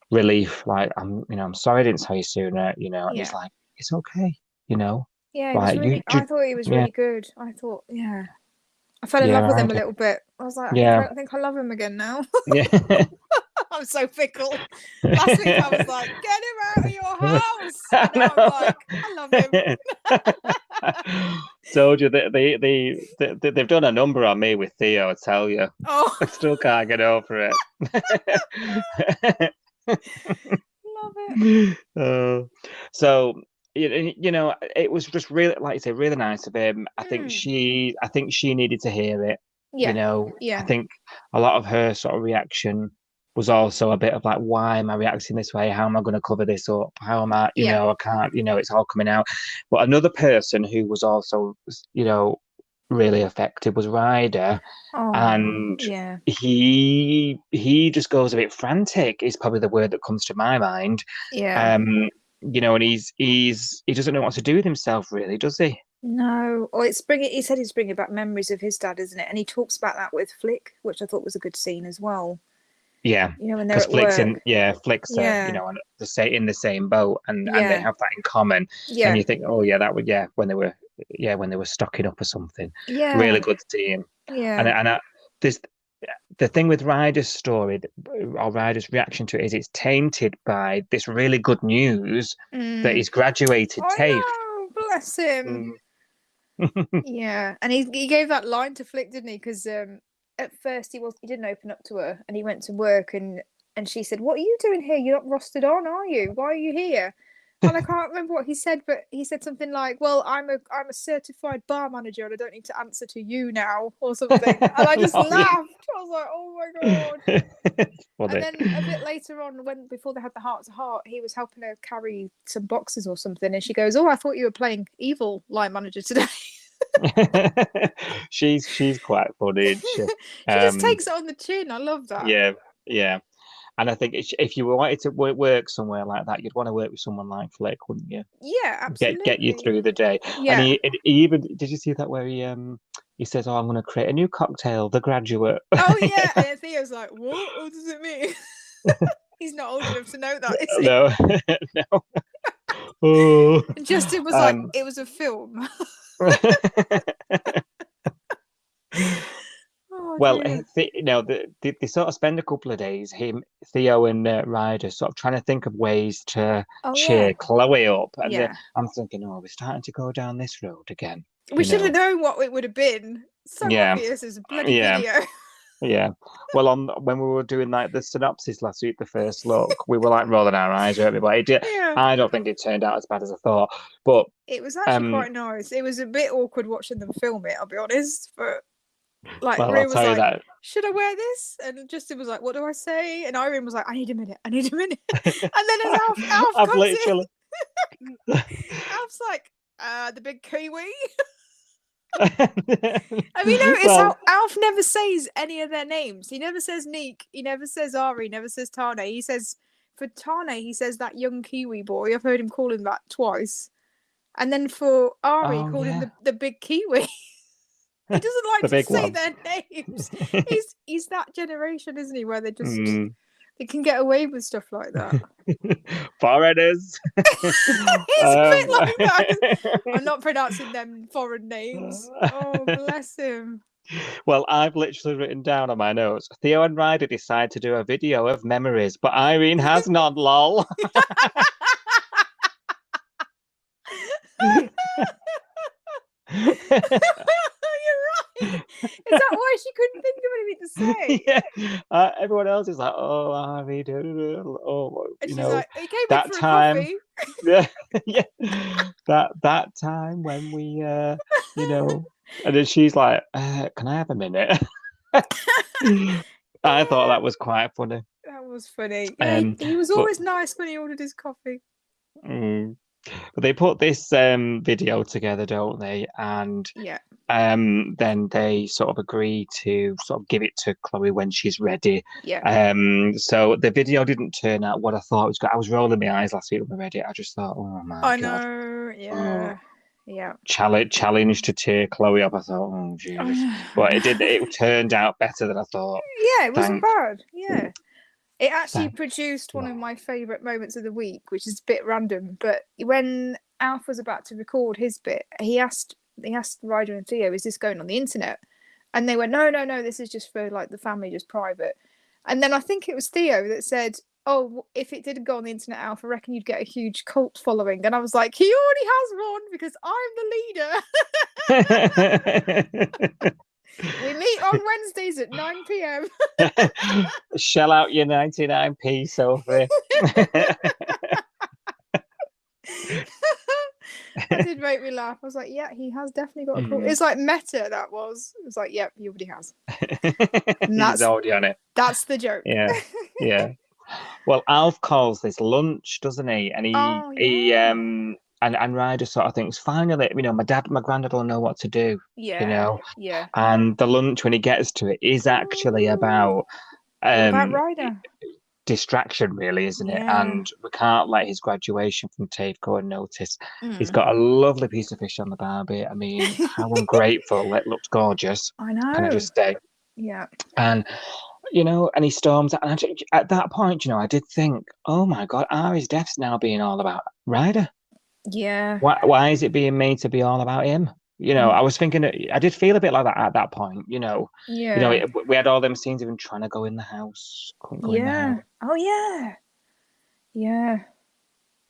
relief, like I'm sorry I didn't tell you sooner, and he's like, it's okay, Yeah, like, I thought he was really good. I thought, I fell in love with him a little bit. I was like, I think I love him again now. Yeah. I'm so fickle. Last week I was like, get him out of your house. And now I'm like, I love him. Told you they've done a number on me with Theo, I tell you. Oh, I still can't get over it. Love it. So it was just really, like you say, really nice of him. I think she needed to hear it. I think a lot of her sort of reaction was also a bit of like, why am I reacting this way? How am I going to cover this up? How am I, I can't, it's all coming out. But another person who was also, really affected was Ryder. And he just goes a bit frantic, is probably the word that comes to my mind. And he doesn't know what to do with himself, really, does he? No. Or he said he's bringing back memories of his dad, isn't it? And he talks about that with Flick, which I thought was a good scene as well. Yeah, when they're at Flick's work. Flick's in the same boat, and they have that in common. Yeah. And you think, oh yeah, that would when they were stocking up or something. Yeah. Really good scene. Yeah. And the thing with Ryder's story, or Ryder's reaction to it, is it's tainted by this really good news that he's graduated TAFE. Oh, bless him. Yeah, and he gave that line to Flick, didn't he? Because at first he didn't open up to her, and he went to work, and she said, "What are you doing here? You're not rostered on, are you? Why are you here?" And I can't remember what he said, but he said something like, "Well, I'm a certified bar manager, and I don't need to answer to you now," or something. And I just laughed. I was like, "Oh my god!" And then a bit later on, before they had the heart to heart, he was helping her carry some boxes or something, and she goes, "Oh, I thought you were playing evil line manager today." she's quite funny. She just takes it on the chin. I love that. Yeah. And I think if you wanted to work somewhere like that, you'd want to work with someone like Flick, wouldn't you? Yeah, absolutely. Get you through the day. Yeah. And he even, did you see that where he says, "Oh, I'm going to create a new cocktail, The Graduate." Oh yeah, and Theo's like, what does it mean? He's not old enough to know that, is he? No. Oh. And Justin was like, it was a film. Well, they sort of spend a couple of days, Theo and Ryder, sort of trying to think of ways to cheer Chloe up. And I'm thinking, we're starting to go down this road again. We should have known what it would have been. So obvious as a bloody video. Yeah. Well, when we were doing like the synopsis last week, the first look, we were like rolling our eyes at everybody. I don't think it turned out as bad as I thought, but it was actually quite nice. It was a bit awkward watching them film it, I'll be honest, but like, Ray was like, should I wear this? And Justin was like, what do I say? And Irene was like, I need a minute. And then as Alf comes in, Alf's like, the big Kiwi. Have you noticed how Alf never says any of their names? He never says Neek, he never says Ari, never says Tane. He says, for Tane, he says that young Kiwi boy. I've heard him call him that twice. And then for Ari, he called him the big Kiwi. He doesn't like to say their names. He's that generation, isn't he? Where they just They can get away with stuff like that. Foreigners. It's a bit like that. I'm not pronouncing them foreign names. Oh, bless him. Well, I've literally written down on my notes, Theo and Ryder decide to do a video of memories, but Irene has not, lol. You're right. Is that why she couldn't think of anything to say? Yeah. Everyone else is like, oh, Ari, oh, And you she's know, like, he came that in for time. a coffee. Yeah, that time when we, you know, and then she's like, can I have a minute? I thought that was quite funny. That was funny. Yeah, he was always nice when he ordered his coffee. But they put this video together, don't they? And yeah, then they sort of agree to sort of give it to Chloe when she's ready. Yeah. So the video didn't turn out what I thought it was good. I was rolling my eyes last week when I read it. I just thought, oh my God. I know. Yeah. Yeah. Challenge to tear Chloe up. I thought, oh Jesus. But it turned out better than I thought. Yeah, it wasn't bad. Yeah. It actually produced one of my favourite moments of the week, which is a bit random. But when Alf was about to record his bit, he asked Ryder and Theo, "Is this going on the internet?" And they went, "No, this is just for like the family, just private." And then I think it was Theo that said, "Oh, if it didn't go on the internet, Alf, I reckon you'd get a huge cult following." And I was like, "He already has one because I'm the leader." We meet on Wednesdays at 9 p.m. Shell out your 99p, Sophie. That did make me laugh. I was like, yeah, he has definitely got a call. It's like meta, that was. It was like, yep, he already has. He's already on it. That's the joke. Yeah. Well, Alf calls this lunch, doesn't he? And he and Ryder sort of thinks, finally, you know, my granddad will know what to do. Yeah. You know? Yeah. And the lunch, when he gets to it, is actually about Ryder. Distraction, really, isn't it? And we can't let his graduation from TAFE go unnoticed. He's got a lovely piece of fish on the barbie. I mean, how ungrateful. It looked gorgeous. I know. Can I just say? Yeah. And you know, and he storms out. And at that point, you know, I did think, oh my God, Ari's death's now being all about Ryder. Yeah. Why is it being made to be all about him? You know, I was thinking, I did feel a bit like that at that point, you know. Yeah. You know, we had all them scenes of him trying to go in the house. Couldn't go in the house. Oh, yeah. Yeah.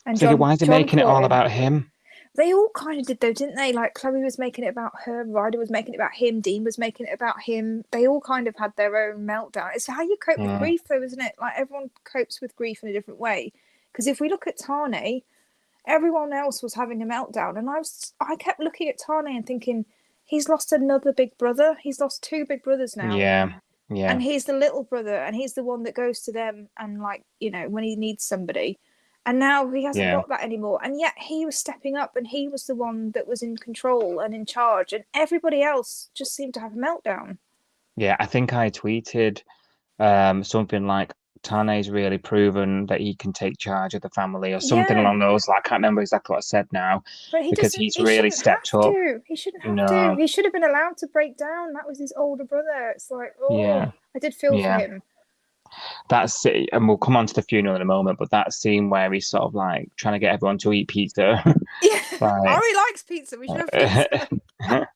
And why is he making it all about him? They all kind of did, though, didn't they? Like, Chloe was making it about her, Ryder was making it about him, Dean was making it about him. They all kind of had their own meltdown. It's how you cope with grief, though, isn't it? Like, everyone copes with grief in a different way. Because if we look at Tane, everyone else was having a meltdown. And I kept looking at Tane and thinking, he's lost another big brother. He's lost 2 big brothers now. Yeah. And he's the little brother, and he's the one that goes to them and, like, you know, when he needs somebody. And now he hasn't got that anymore. And yet he was stepping up, and he was the one that was in control and in charge. And everybody else just seemed to have a meltdown. Yeah, I think I tweeted something like, Tane's really proven that he can take charge of the family, or something along those. I can't remember exactly what I said now, because he's really stepped up. He shouldn't have to. He should have been allowed to break down. That was his older brother. It's like, I did feel for him. That's it, and we'll come on to the funeral in a moment, but that scene where he's sort of like trying to get everyone to eat pizza. Ari likes pizza. We should have pizza.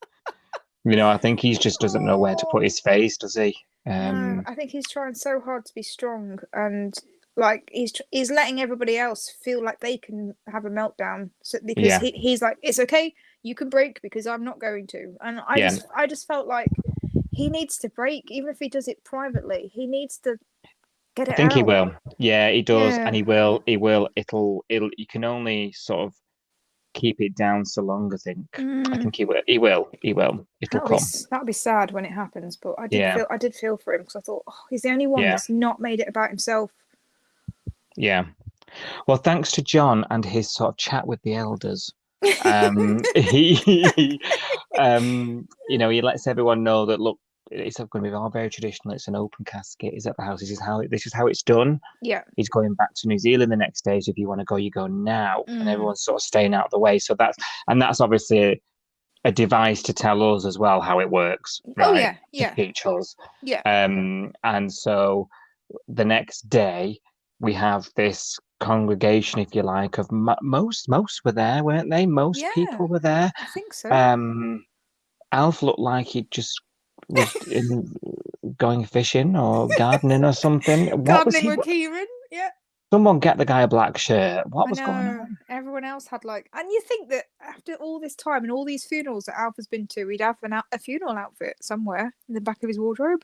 You know, I think he just doesn't know where to put his face, does he? No, I think he's trying so hard to be strong, and like he's letting everybody else feel like they can have a meltdown. So because he's like, it's okay, you can break because I'm not going to. And I just felt like he needs to break, even if he does it privately. He needs to get it out. I think he will. Yeah, he does, and he will. It'll. You can only sort of keep it down so long. I think. I think he will. It'll come. That'll be sad when it happens, but I did feel for him, because I thought, he's the only one that's not made it about himself. Yeah. Well, thanks to John and his sort of chat with the elders. He you know, he lets everyone know that, look, it's going to be all very traditional. It's an open casket. Is at the house. This is how it's done. Yeah. He's going back to New Zealand the next day. So if you want to go, you go now. And everyone's sort of staying out of the way. So that's obviously a device to tell us as well how it works. Right? Yeah. To teach us. Yeah. And so the next day, we have this congregation, if you like, of most were there, weren't they? Most Yeah. people were there. I think so. Alf looked like he just was going fishing or gardening or something. What was Gardening he? with Kieran. Yeah. Someone get the guy a black shirt. What I was going know. on? Everyone else had like, and you think that after all this time and all these funerals that Alf has been to, he'd have a funeral outfit somewhere in the back of his wardrobe.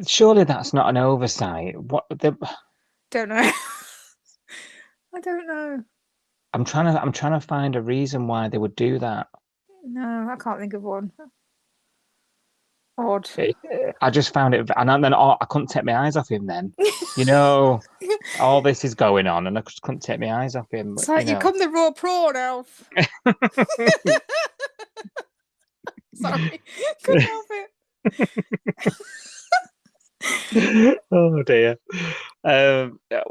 Surely that's not an oversight. What the? Don't know. I don't know. I'm trying to find a reason why they would do that. No, I can't think of one. Odd. I just found it, and then I couldn't take my eyes off him. Then, you know, all this is going on, and I just couldn't take my eyes off him. It's like you come the raw prawn, Alf. Sorry, couldn't help it. Oh dear.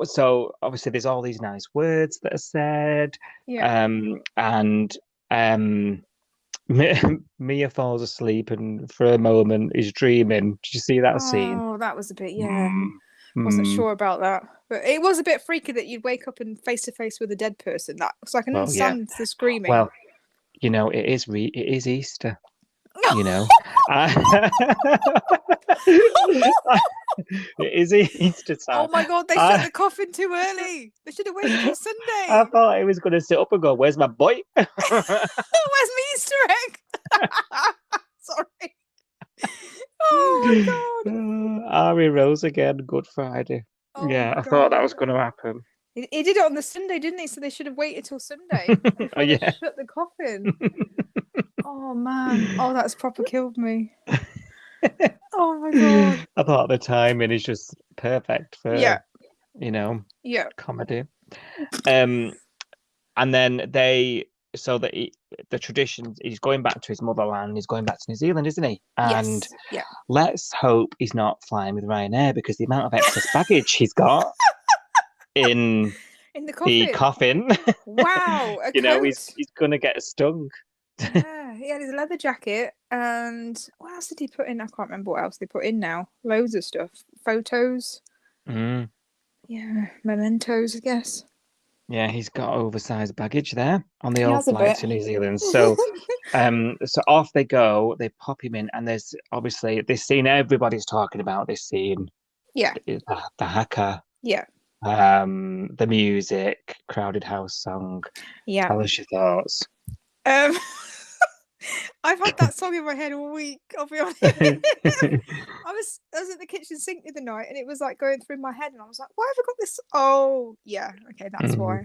So obviously there's all these nice words that are said. Yeah. And Mia falls asleep and for a moment is dreaming. Did you see that scene? Oh, that was a bit, yeah. Wasn't sure about that. But it was a bit freaky that you'd wake up and face to face with a dead person. So I can understand the screaming. Well, you know, it is Easter. You know, it is Easter time. Oh my God, they shut the coffin too early. They should have waited till Sunday. I thought he was going to sit up and go, "Where's my boy? Where's my Easter egg?" Sorry. Oh my God. Ari rose again, Good Friday. Oh yeah, I thought that was going to happen. He did it on the Sunday, didn't he? So they should have waited till Sunday before they shut the coffin. Oh man. Oh, that's proper killed me. Oh my God. I thought the timing is just perfect for you know, comedy. And then the tradition, he's going back to his motherland, he's going back to New Zealand, isn't he? And let's hope he's not flying with Ryanair, because the amount of excess baggage he's got in the coffin. Wow. You know, he's gonna get stung. Yeah, he had his leather jacket, and what else did he put in? I can't remember what else they put in now. Loads of stuff. Photos. Yeah, mementos, I guess. Yeah, he's got oversized baggage there on the old flight to New Zealand. So so off they go, they pop him in, and there's obviously this scene everybody's talking about, this scene. Yeah. The haka. Yeah. The music, crowded house song. Yeah. Tell us your thoughts. I've had that song in my head all week, I'll be honest. I was at the kitchen sink the other night, and it was like going through my head, and I was like, why have I got this? Oh yeah, okay, that's why.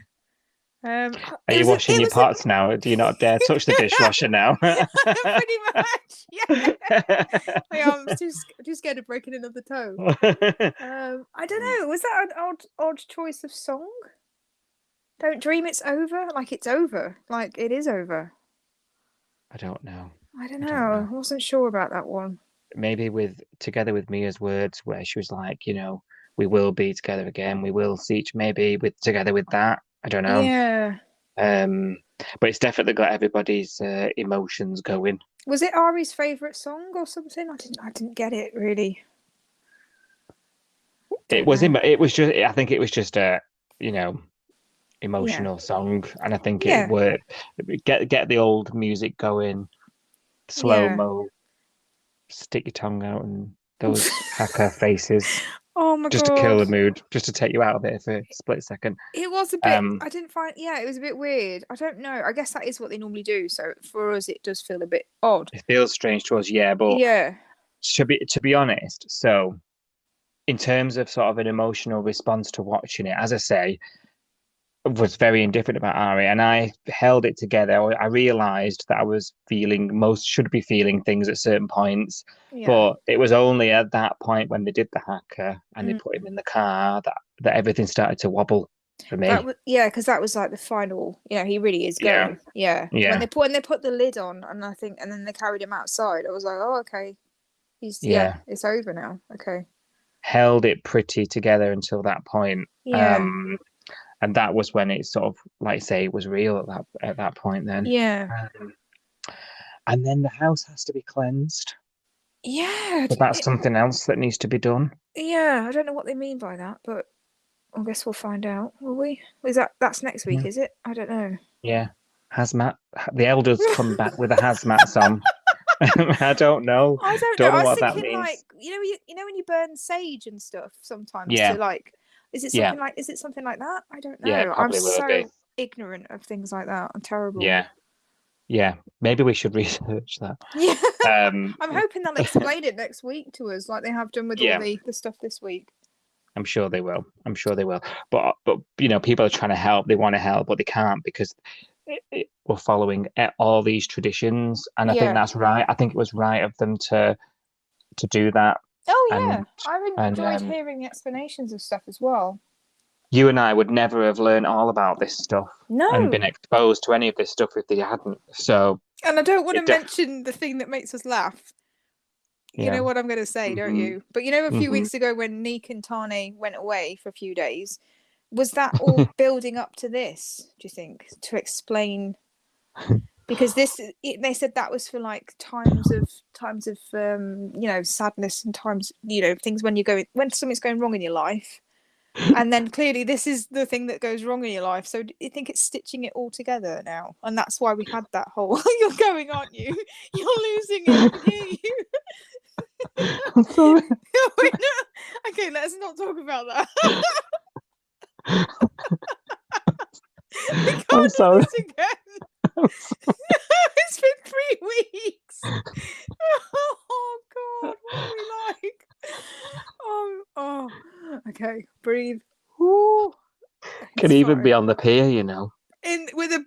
Are you washing your pots now? Do you not dare touch the dishwasher now? Pretty much, yeah. I'm too scared of breaking another toe. I don't know, was that an odd choice of song? Don't dream it's over? Like it's over. Like it is over. I don't know. I wasn't sure about that one. Maybe together with Mia's words, where she was like, you know, we will be together again. We will see maybe together with that. I don't know. Yeah. But it's definitely got everybody's emotions going. Was it Ari's favourite song or something? I didn't get it really. It was just. I think it was just a, you know, emotional song, and I think it worked. Get the old music going, slow mo, stick your tongue out, and those hacker faces. Oh my God! Just to kill the mood, just to take you out of it for a split second. It was a bit. I didn't find. Yeah, it was a bit weird. I don't know. I guess that is what they normally do. So for us, it does feel a bit odd. It feels strange to us, but to be honest, so in terms of sort of an emotional response to watching it, as I say, was very indifferent about Ari, and I held it together. I realised that I was should be feeling things at certain points, but it was only at that point when they did the hacker and they put him in the car that everything started to wobble for me. Because that was like the final. You know, he really is going. Yeah. When they put the lid on, and then they carried him outside. I was like, oh, okay, it's over now. Okay. Held it pretty together until that point. Yeah. And that was when it sort of, like I say, it was real at that point then. Yeah. And then the house has to be cleansed. Yeah, But that's something else that needs to be done. yeah. I don't know what they mean by that, but I guess we'll find out. Will we? That's next week? Yeah. Is it? I don't know. Yeah. Hazmat. The elders come back with a hazmat on. I don't know. I don't know. Don't know I was what that thinking like means. you know when you burn sage and stuff sometimes Yeah. to like is it Yeah. something like that? I don't Yeah, it know. I'm probably will be. so ignorant of things like that. I'm terrible. Yeah. Yeah. Maybe we should research that. Yeah. Um, I'm hoping they'll explain it next week to us like they have done with all yeah, the stuff this week. I'm sure they will. I'm sure they will. But you know, people are trying to help. They want to help, but they can't because we're following all these traditions, and I think Yeah. that's right. I think it was right of them to do that. Oh yeah. And I've enjoyed hearing the explanations of stuff as well. you and I would never have learned all about this stuff and been No. exposed to any of this stuff if they hadn't. So, And I don't want to it def- mention the thing that makes us laugh. You yeah. know what I'm going to say, don't you? But you know, a few weeks ago when Neek and Tane went away for a few days, was that all building up to this? Do you think to explain? Because they said that was for like times of you know, sadness and times, you know, things when something's going wrong in your life, and then clearly this is the thing that goes wrong in your life. So do you think it's stitching it all together now, and that's why we had that whole you're going, aren't you? You're losing it. I can hear you. I'm sorry. Okay, let's not talk about that. We can't I'm do sorry. this again. It's been 3 weeks. Oh God, what are we like? Oh. Okay, breathe. Ooh. Can even be on the pier, you know. With a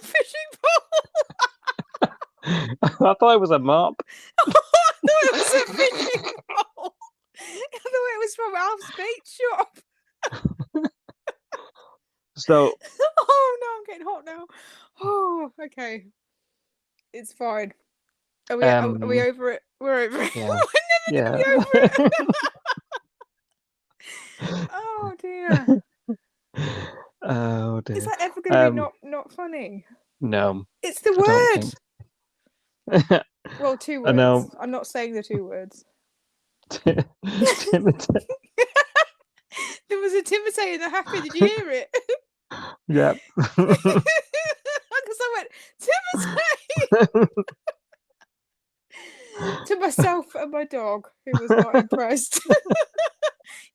fishing pole. I thought it was a mop. I thought it was a fishing pole. I thought it was from Alf's bait shop. So, oh no, I'm getting hot now. Oh, okay. It's fine. Are we over it? We're over it. Yeah. We're never gonna be over it. Oh dear. Oh dear. Is that ever gonna be not funny? No. It's the I word. don't think. Well, 2 words. I know. I'm not saying the 2 words. Timothy. There was a Timothy in the happy. Did you hear it? Yeah. Because I went Timothy to myself and my dog, who was not impressed.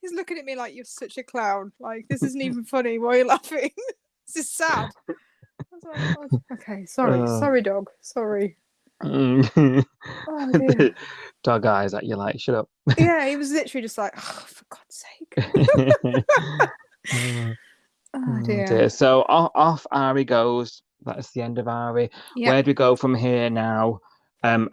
He's looking at me like, you're such a clown. Like, this isn't even funny. Why are you laughing? This is sad. I was like, oh, okay, sorry, dog. Sorry. Oh dear. Dog eyes at you like, shut up. Yeah, he was literally just like, oh, for God's sake. Oh dear. So off Ari goes. That's the end of Ari. Yeah. Where do we go from here now?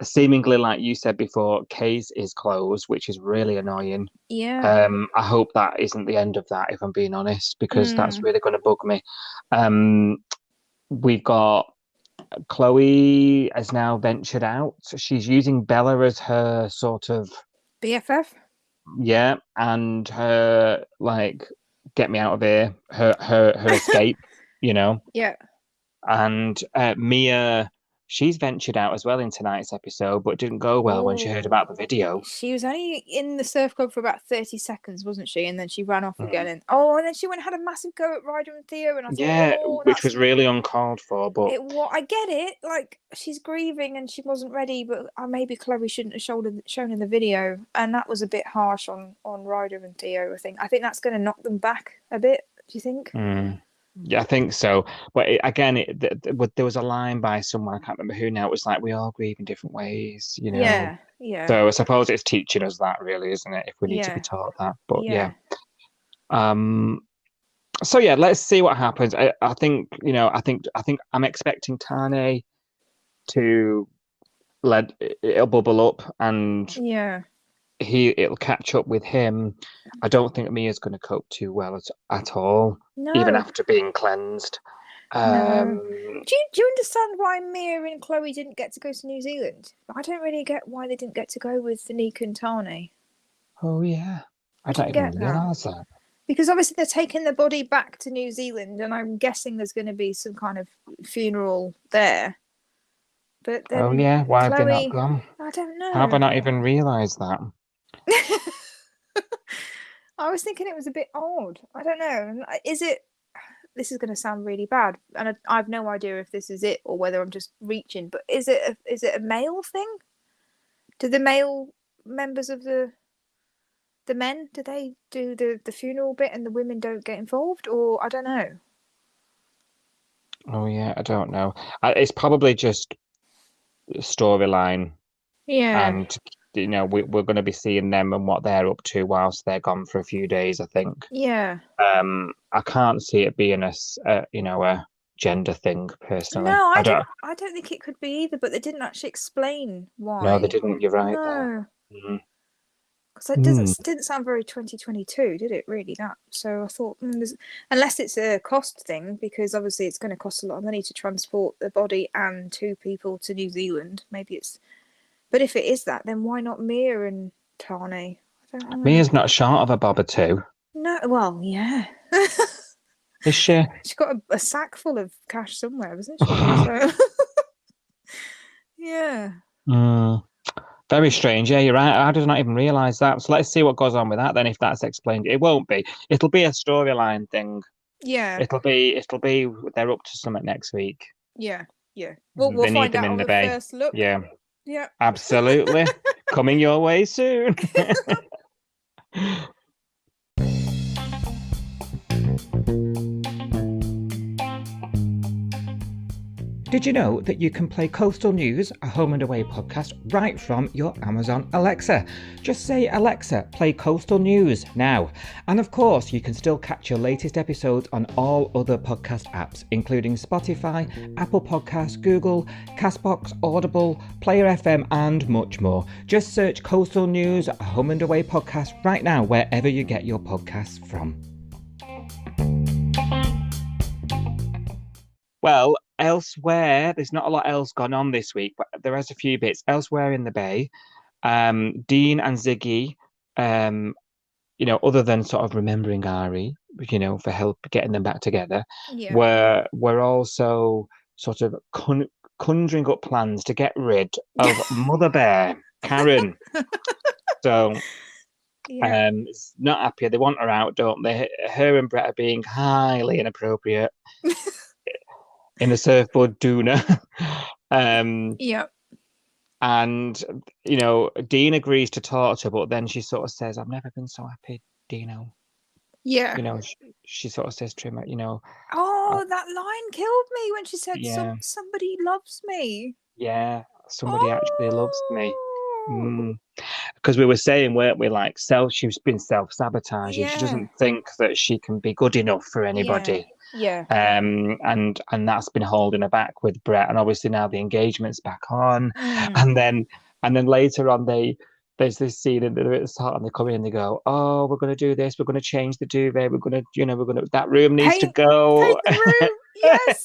Seemingly, like you said before, Kay's is closed, which is really annoying. Yeah. I hope that isn't the end of that, if I'm being honest, because that's really going to bug me. We've got Chloe has now ventured out. She's using Bella as her sort of BFF. Yeah, and her like get me out of here, her escape, you know. Yeah. And Mia, she's ventured out as well in tonight's episode, but it didn't go well when she heard about the video. She was only in the surf club for about 30 seconds, wasn't she? And then she ran off again. And then she went and had a massive go at Ryder and Theo. And I thought, which was really uncalled for. But I get it. Like, she's grieving and she wasn't ready, but maybe Chloe shouldn't have shown in the video. And that was a bit harsh on Ryder and Theo, I think. I think that's going to knock them back a bit. Do you think? Yeah, I think so. But there was a line by someone, I can't remember who now. It was like, we all grieve in different ways, you know. Yeah. So I suppose it's teaching us that, really, isn't it? If we need to be taught that. But yeah. So yeah, let's see what happens. I think I'm expecting Tane to it'll bubble up and it'll catch up with him. I don't think Mia's going to cope too well at all, even after being cleansed. No. Do you understand why Mia and Chloe didn't get to go to New Zealand? I don't really get why they didn't get to go with Nika and Tane. Oh yeah, I don't even realise that. Because obviously they're taking the body back to New Zealand, and I'm guessing there's going to be some kind of funeral there. But then Oh yeah, why have they not Chloe, gone? I don't know. How have I not even realised that? I was thinking it was a bit odd. I don't know. Is it? This is going to sound really bad, and I have no idea if this is it or whether I'm just reaching. But is it a male thing? Do the male members of the men, do they do the funeral bit and the women don't get involved, or I don't know? Oh yeah, I don't know. It's probably just storyline, Yeah. and we're going to be seeing them and what they're up to whilst they're gone for a few days, I think. Yeah. I can't see it being a gender thing personally. No, I don't think it could be either, but they didn't actually explain why. No, they didn't. You're right. No. Mm. Because it didn't sound very 2022, did it? Really, that. So I thought, unless it's a cost thing, because obviously it's going to cost a lot of money to transport the body and 2 people to New Zealand. Maybe it's. But if it is that, then why not Mia and Tane? I don't know. Mia's not short of a bob or two. No, well, yeah. Is she? She's got a sack full of cash somewhere, hasn't she? So... yeah. Very strange. Yeah, you're right. I did not even realise that. So let's see what goes on with that then, if that's explained. It won't be. It'll be a storyline thing. Yeah. It'll be they're up to something next week. Yeah. We'll find out on the first look. Yeah. Yeah. Absolutely. Coming your way soon. Did you know that you can play Coastal News, a home and away podcast, right from your Amazon Alexa? Just say, Alexa, play Coastal News now. And of course, you can still catch your latest episodes on all other podcast apps, including Spotify, Apple Podcasts, Google, Castbox, Audible, Player FM, and much more. Just search Coastal News, a home and away podcast right now, wherever you get your podcasts from. Well, elsewhere, there's not a lot else gone on this week, but there is a few bits. Elsewhere in the Bay, Dean and Ziggy, other than sort of remembering Ari, for help getting them back together, were also sort of conjuring up plans to get rid of Mother Bear, Karen. So... not happy. They want her out, don't they? Her and Brett are being highly inappropriate in a surfboard doona. And Dean agrees to talk to her, but then she sort of says, "I've never been so happy, Dino." Yeah. She sort of says to him, "Oh, that line killed me when she said, somebody loves me." Yeah, somebody actually loves me. Because we were saying, weren't we, like, she's been self-sabotaging. She doesn't think that she can be good enough for anybody. Yeah. And that's been holding her back with Brett, and obviously now the engagement's back on. And then later on there's this scene and they're at the start and they come in and they go, "Oh, we're going to do this, we're going to change the duvet, we're going to that room needs to go." Paint the room. Yes.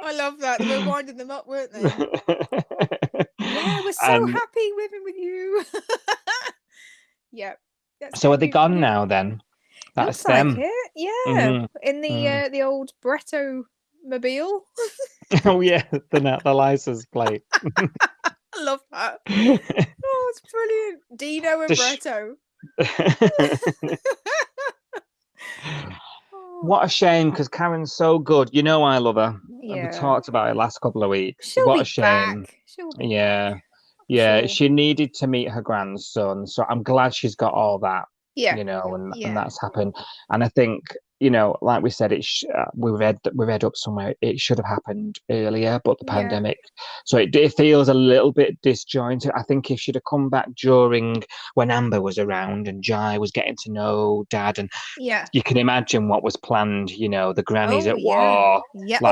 I love that. They were winding them up, weren't they? Yeah, we're so happy living with you. Yeah. So are they gone now then? That's them. Like it. Yeah. In the old Bretto mobile. Oh yeah, the license plate. I love that. Oh, it's brilliant. Dino and Bretto. What a shame, because Karen's so good. I love her. Yeah. We talked about it last couple of weeks. She'll what be a shame. Back. She'll be back. Sure. She needed to meet her grandson, so I'm glad she's got all that. Yeah. And that's happened. And I think, like we said, we read up somewhere, it should have happened earlier, but the pandemic. So it feels a little bit disjointed. I think if she'd have come back during when Amber was around and Jai was getting to know Dad, and you can imagine what was planned. The grannies at war. Yeah.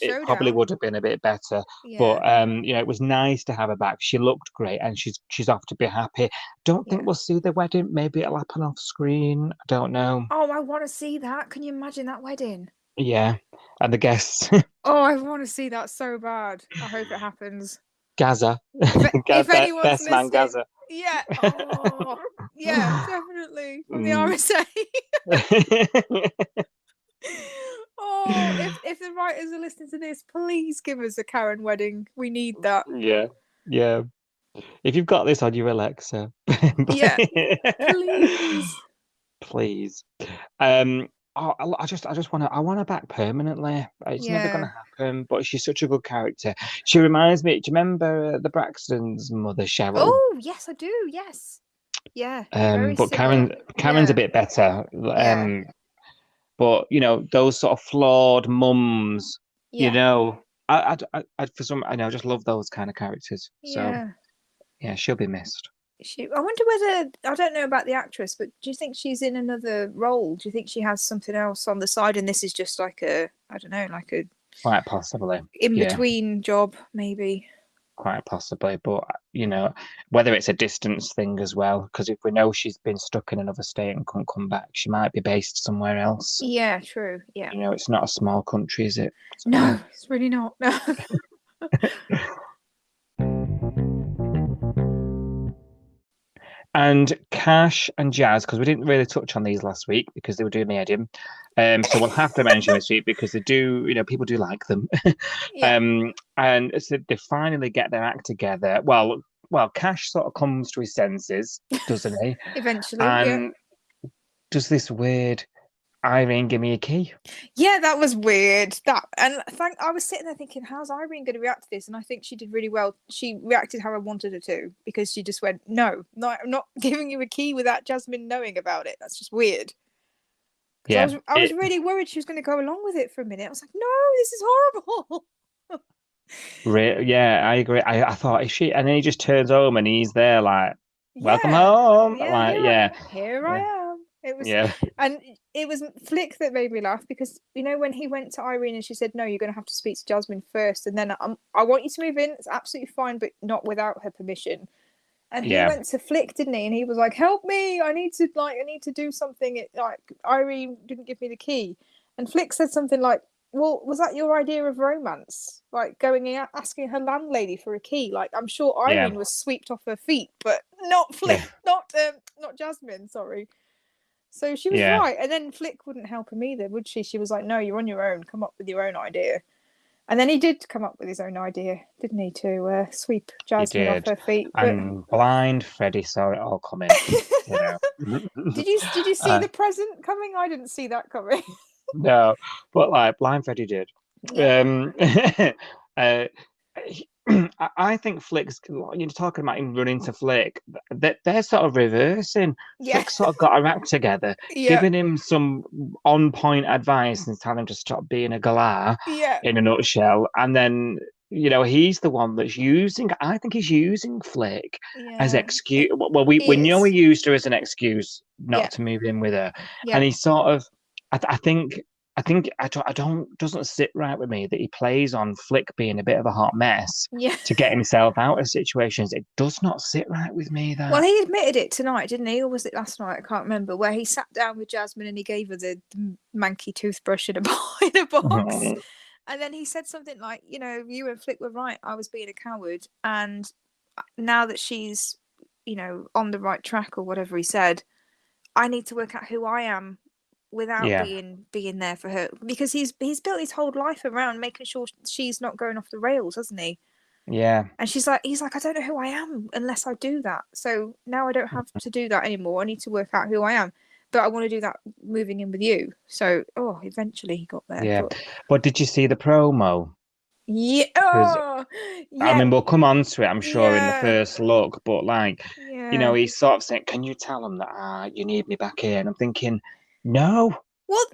It probably would have been a bit better. Yeah. But it was nice to have her back. She looked great, and she's off to be happy. Don't think we'll see the wedding. Maybe it'll happen off screen. I don't know. Oh, I want to see that. Can you imagine that wedding? Yeah, and the guests. Oh, I want to see that so bad. I hope it happens. Gaza. If anyone's best man Gaza. Yeah. Oh, yeah, definitely. From the RSA. Oh, if the writers are listening to this, please give us a Karen wedding. We need that. Yeah. If you've got this on your Alexa, Yeah, please. please. I just want to. I want her back permanently. It's never going to happen. But she's such a good character. She reminds me. Do you remember the Braxtons' mother, Cheryl? Oh yes, I do. Yes. Yeah. Very But similar. Karen's a bit better. Yeah. But those sort of flawed mums. Yeah. I I just love those kind of characters. So Yeah. she'll be missed. I wonder whether, I don't know about the actress, but do you think she's in another role? Do you think she has something else on the side and this is just like a, I don't know, like a Quite possibly. in-between job, maybe? Quite possibly. But, whether it's a distance thing as well, because if we know she's been stuck in another state and couldn't come back, she might be based somewhere else. Yeah, true. Yeah. It's not a small country, is it? No, it's really not. No. And Cash and Jazz, because we didn't really touch on these last week because they were doing me head in. So we'll have to mention this week because they do, people do like them. Yeah. And so they finally get their act together. Well, Cash sort of comes to his senses, doesn't he? Eventually, and does this weird Irene give me a key? Yeah, that was weird. I was sitting there thinking, how's Irene going to react to this? And I think she did really well. She reacted how I wanted her to, because she just went, no, I'm not giving you a key without Jasmine knowing about it. That's just weird. Yeah, I was really worried she was going to go along with it for a minute. I was like, no, this is horrible. Yeah, I agree. I thought, is she? And then he just turns home and he's there like, welcome home. Here I am. It was, and it was Flick that made me laugh because when he went to Irene and she said, no, you're going to have to speak to Jasmine first, and then I want you to move in. It's absolutely fine, but not without her permission. And he went to Flick, didn't he? And he was like, help me, I need to do something. Irene didn't give me the key. And Flick said something like, well, was that your idea of romance? Like going and asking her landlady for a key? Like, I'm sure Irene was swept off her feet, but not Flick, not Jasmine, sorry. So she was right. And then Flick wouldn't help him either, would she? She was like, no, you're on your own. Come up with your own idea. And then he did come up with his own idea, didn't he, to sweep Jasmine off her feet. And blind Freddie saw it all coming. Did you see the present coming? I didn't see that coming. No, but like blind Freddie did. I think Flick's, you're talking about him running to Flick, they're sort of reversing. Flick sort of got her act together, giving him some on-point advice and telling him to stop being a galah in a nutshell. And then, he's the one that's I think he's using Flick as excuse. Well, we know he used her as an excuse not to move in with her. And he sort of, I think doesn't sit right with me that he plays on Flick being a bit of a hot mess to get himself out of situations. It does not sit right with me. That. Well, he admitted it tonight, didn't he? Or was it last night? I can't remember. Where he sat down with Jasmine and he gave her the manky toothbrush in a box. Mm-hmm. And then he said something like, you and Flick were right. I was being a coward. And now that she's, on the right track or whatever he said, I need to work out who I am without being there for her, because he's built his whole life around making sure she's not going off the rails, hasn't he? Yeah. And he's like, I don't know who I am unless I do that. So now I don't have to do that anymore. I need to work out who I am, but I want to do that moving in with you. So eventually he got there. Yeah. But did you see the promo? Yeah. I mean, we'll come on to it, I'm sure, in the first look, but he's sort of saying, can you tell him that you need me back here? And I'm thinking, no. Well,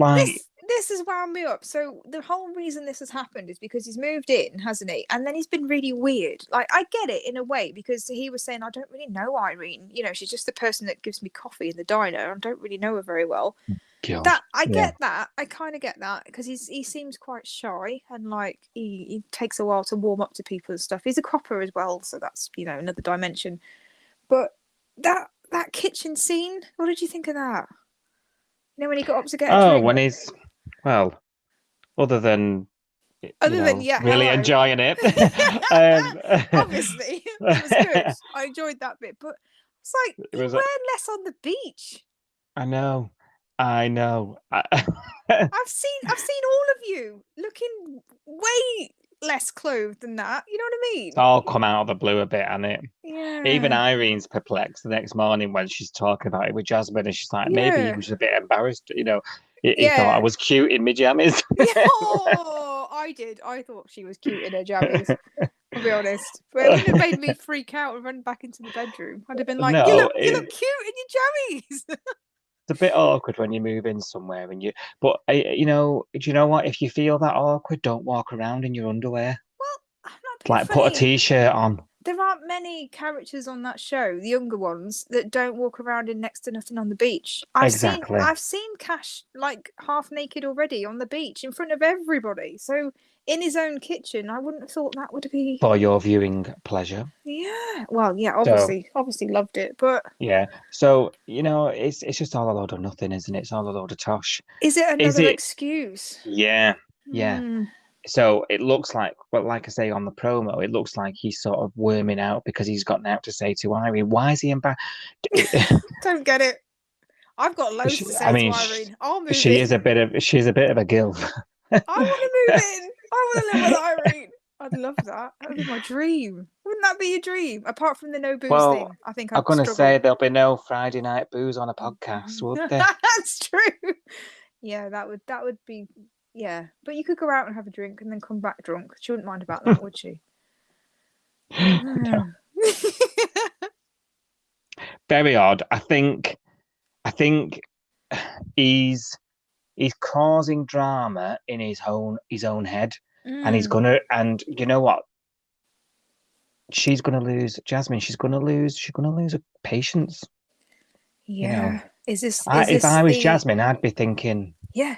this has wound me up. So the whole reason this has happened is because he's moved in, hasn't he? And then he's been really weird. Like, I get it in a way, because he was saying, I don't really know Irene. She's just the person that gives me coffee in the diner. I don't really know her very well. God. That I get that. I kind of get that, because he seems quite shy, and like he takes a while to warm up to people and stuff. He's a copper as well, so that's another dimension. But that kitchen scene, what did you think of that? When he got up to get a drink? When he's other than really enjoying it. Obviously, it was good. I enjoyed that bit, but it's like you were less on the beach. I know. I've seen all of you looking way less clothed than that. You know what I mean? It's all come out of the blue a bit, hasn't it? Yeah. Even Irene's perplexed the next morning when she's talking about it with Jasmine, and she's like, maybe he was a bit embarrassed, you know. He thought I was cute in my jammies. Oh, I did. I thought she was cute in her jammies. I'll be honest, but it wouldn't have made me freak out and run back into the bedroom. I'd have been like, No, you look cute in your jammies." It's a bit awkward when you move in somewhere and but you know, do you know what? If you feel that awkward, don't walk around in your underwear. Well, I'm not Like, put a t-shirt on. There aren't many characters on that show, the younger ones, that don't walk around in next to nothing on the beach. I've seen Cash like half naked already on the beach in front of everybody. So in his own kitchen, I wouldn't have thought that would be for your viewing pleasure. Yeah. Well, yeah, obviously loved it, but yeah. So, you know, it's just all a load of nothing, isn't it? It's all a load of tosh. Is it another excuse? Yeah. Yeah. So it looks like, well, like I say on the promo, it looks like he's sort of worming out because he's got now to say to Irene, why is he embarrassed? Don't get it. I've got loads to say to Irene. I'll move in. She's a bit of a gilf. I want to move in. I want to live with Irene. I'd love that. That would be my dream. Wouldn't that be your dream? Apart from the no booze thing, I think I'm going to say there'll be no Friday night booze on a podcast, would there? That's true. Yeah, that would be. Yeah, but you could go out and have a drink and then come back drunk. She wouldn't mind about that, would she? No. Very odd. I think he's causing drama in his own head, and he's gonna. And you know what? She's gonna lose Jasmine. She's gonna lose her patience. Yeah. You know? If I was Jasmine, I'd be thinking, yeah.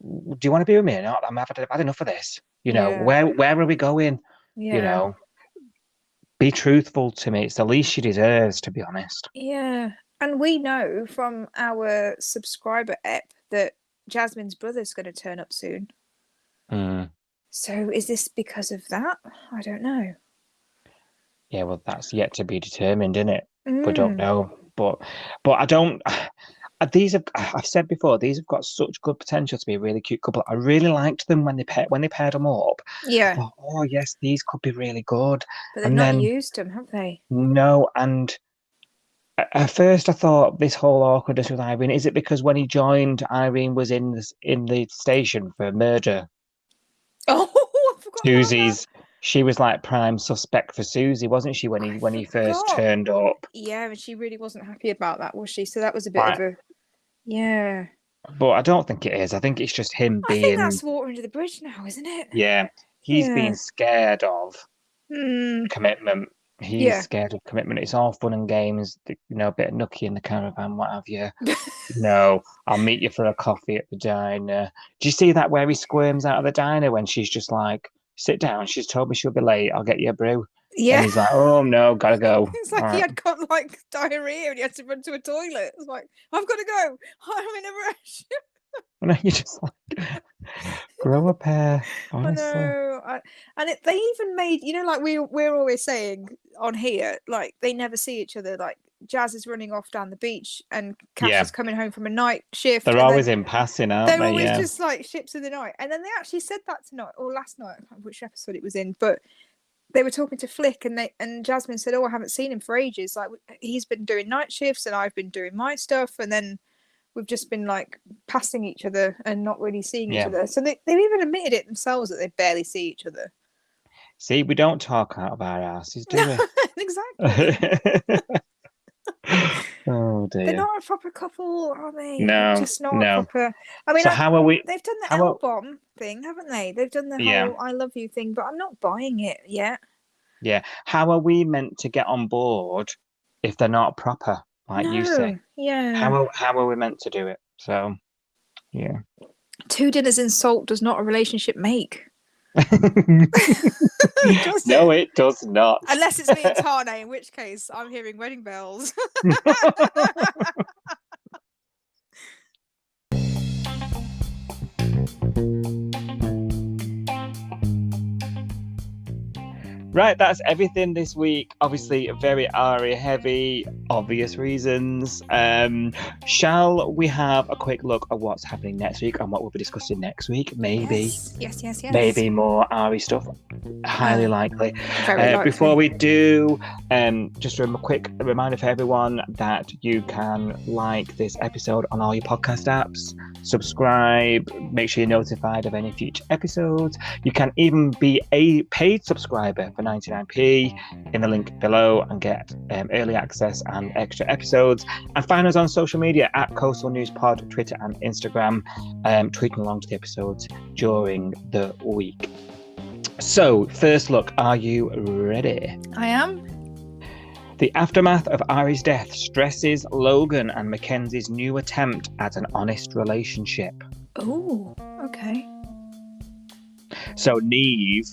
Do you want to be with me or not? I've had enough of this. You know, where are we going? Yeah. You know, be truthful to me. It's the least she deserves, to be honest. Yeah. And we know from our subscriber app that Jasmine's brother's going to turn up soon. So is this because of that? I don't know. Yeah, well, that's yet to be determined, isn't it? We don't know. But I don't... I've said before, these have got such good potential to be a really cute couple. I really liked them when they paired them up. Yeah. I thought, oh yes, these could be really good. But they've not used them, have they? No, and at first I thought this whole awkwardness with Irene, is it because when he joined, Irene was in the station for murder? Oh, I forgot Susie's. She was like prime suspect for Susie, wasn't she, when he first turned up? Yeah, and she really wasn't happy about that, was she? So that was a bit of a... Yeah. But I don't think it is. I think it's just him being... I think that's water under the bridge now, isn't it? Yeah. He's being scared of commitment. He's scared of commitment. It's all fun and games, you know, a bit of nookie in the caravan, what have you. No, I'll meet you for a coffee at the diner. Do you see that where he squirms out of the diner when she's just like, sit down, she's told me she'll be late, I'll get you a brew. Yeah. And he's like, oh no, gotta go. It's like he had got like diarrhea and he had to run to a toilet. It's like, I've got to go. I'm in a rush. And you're just like, grow a pair, honestly. I know. They even made, you know, like we're always saying on here, like they never see each other. Like Jazz is running off down the beach and Cash is coming home from a night shift. They're always in passing, aren't they? They're always just like ships of the night. And then they actually said that tonight or last night. I can't remember which episode it was in, but they were talking to Flick and Jasmine said, oh, I haven't seen him for ages. Like he's been doing night shifts and I've been doing my stuff. And then we've just been like passing each other and not really seeing each other. So they've even admitted it themselves that they barely see each other. See, we don't talk out of our asses, do we? Exactly. Oh dear. They're not a proper couple, are they? No, just not a proper. I mean, so how are we? They've done the L-bomb thing, haven't they? They've done the whole "I love you" thing, but I'm not buying it yet. Yeah. How are we meant to get on board if they're not proper, like you say? Yeah. How are we meant to do it? So, yeah. 2 dinners in Salt does not a relationship make. No, it does not. Unless it's me and Tane, in which case I'm hearing wedding bells. Right, that's everything this week. Obviously, very Ari heavy, obvious reasons. Shall we have a quick look at what's happening next week and what we'll be discussing next week? Maybe. Yes. Maybe more Ari stuff. Highly likely. Very likely. Before we do, just a quick reminder for everyone that you can like this episode on all your podcast apps, subscribe, make sure you're notified of any future episodes. You can even be a paid subscriber for 99p in the link below and get early access and extra episodes. And find us on social media at Coastal News Pod, Twitter and Instagram, tweeting along to the episodes during the week. So, first look, are you ready? I am. The aftermath of Ari's death stresses Logan and Mackenzie's new attempt at an honest relationship. Oh, okay. So Neve,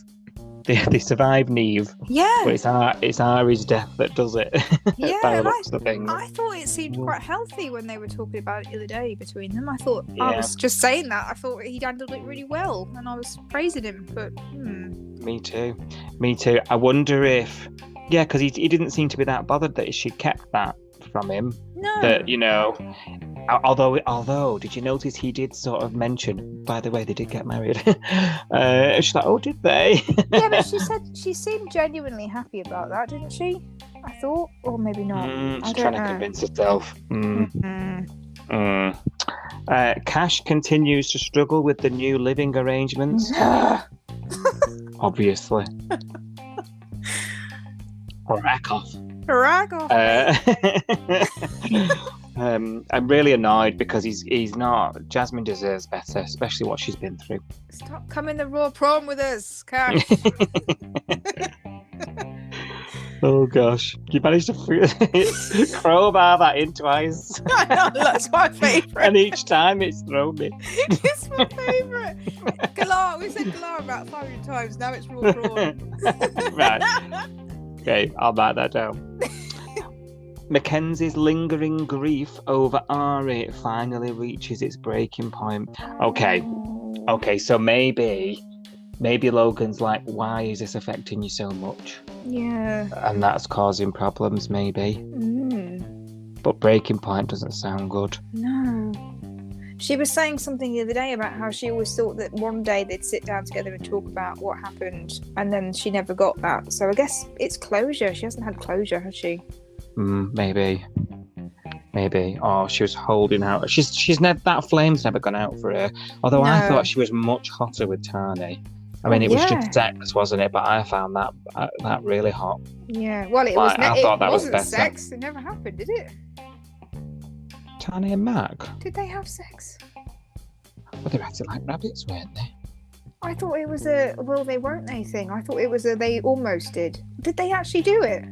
they survive Neve. Yeah. But it's Ari's death that does it. Yeah, by the and looks of things. I thought it seemed quite healthy when they were talking about it the other day between them. I thought, I Yeah. was just saying that. I thought he'd handled it really well, and I was praising him, but Me too. I wonder if, because he didn't seem to be that bothered that she kept that from him. no. That, although, did you notice he did sort of mention, by the way, they did get married. She's like, oh, did they? Yeah, but she said she seemed genuinely happy about that, didn't she? I thought, or maybe not. I She's don't trying know. to convince herself. Mm. Cash continues to struggle with the new living arrangements. Obviously. Rack off. Rag off. I'm really annoyed because he's not. Jasmine deserves better, especially what she's been through. Stop coming the raw prom with us, Cash. Oh gosh, you managed to crowbar that in twice. I know, that's my favourite. And each time it's thrown me. It's my favourite. Galar, we said Galar about 500 times, now it's raw prawn. Right. Okay, I'll mark that down. Mackenzie's lingering grief over Ari finally reaches its breaking point. Okay, so maybe Logan's like, why is this affecting you so much? Yeah. And that's causing problems, maybe. But breaking point doesn't sound good. No. She was saying something the other day about how she always thought that one day they'd sit down together and talk about what happened, and then she never got that. So I guess it's closure. She hasn't had closure, has she? Maybe. Oh, she was holding out. She's never, that flame's never gone out for her. Although I No. thought she was much hotter with Tani. I mean, it was Yeah. just sex, wasn't it? But I found that really hot. Yeah. Well, it Like, I thought that was wasn't better. sex. It never happened, did it? Tani and Mac. Did they have sex? Well, they were acting like rabbits, weren't they? I thought it was a will they won't they thing. I thought it was a they almost did. Did they actually do it?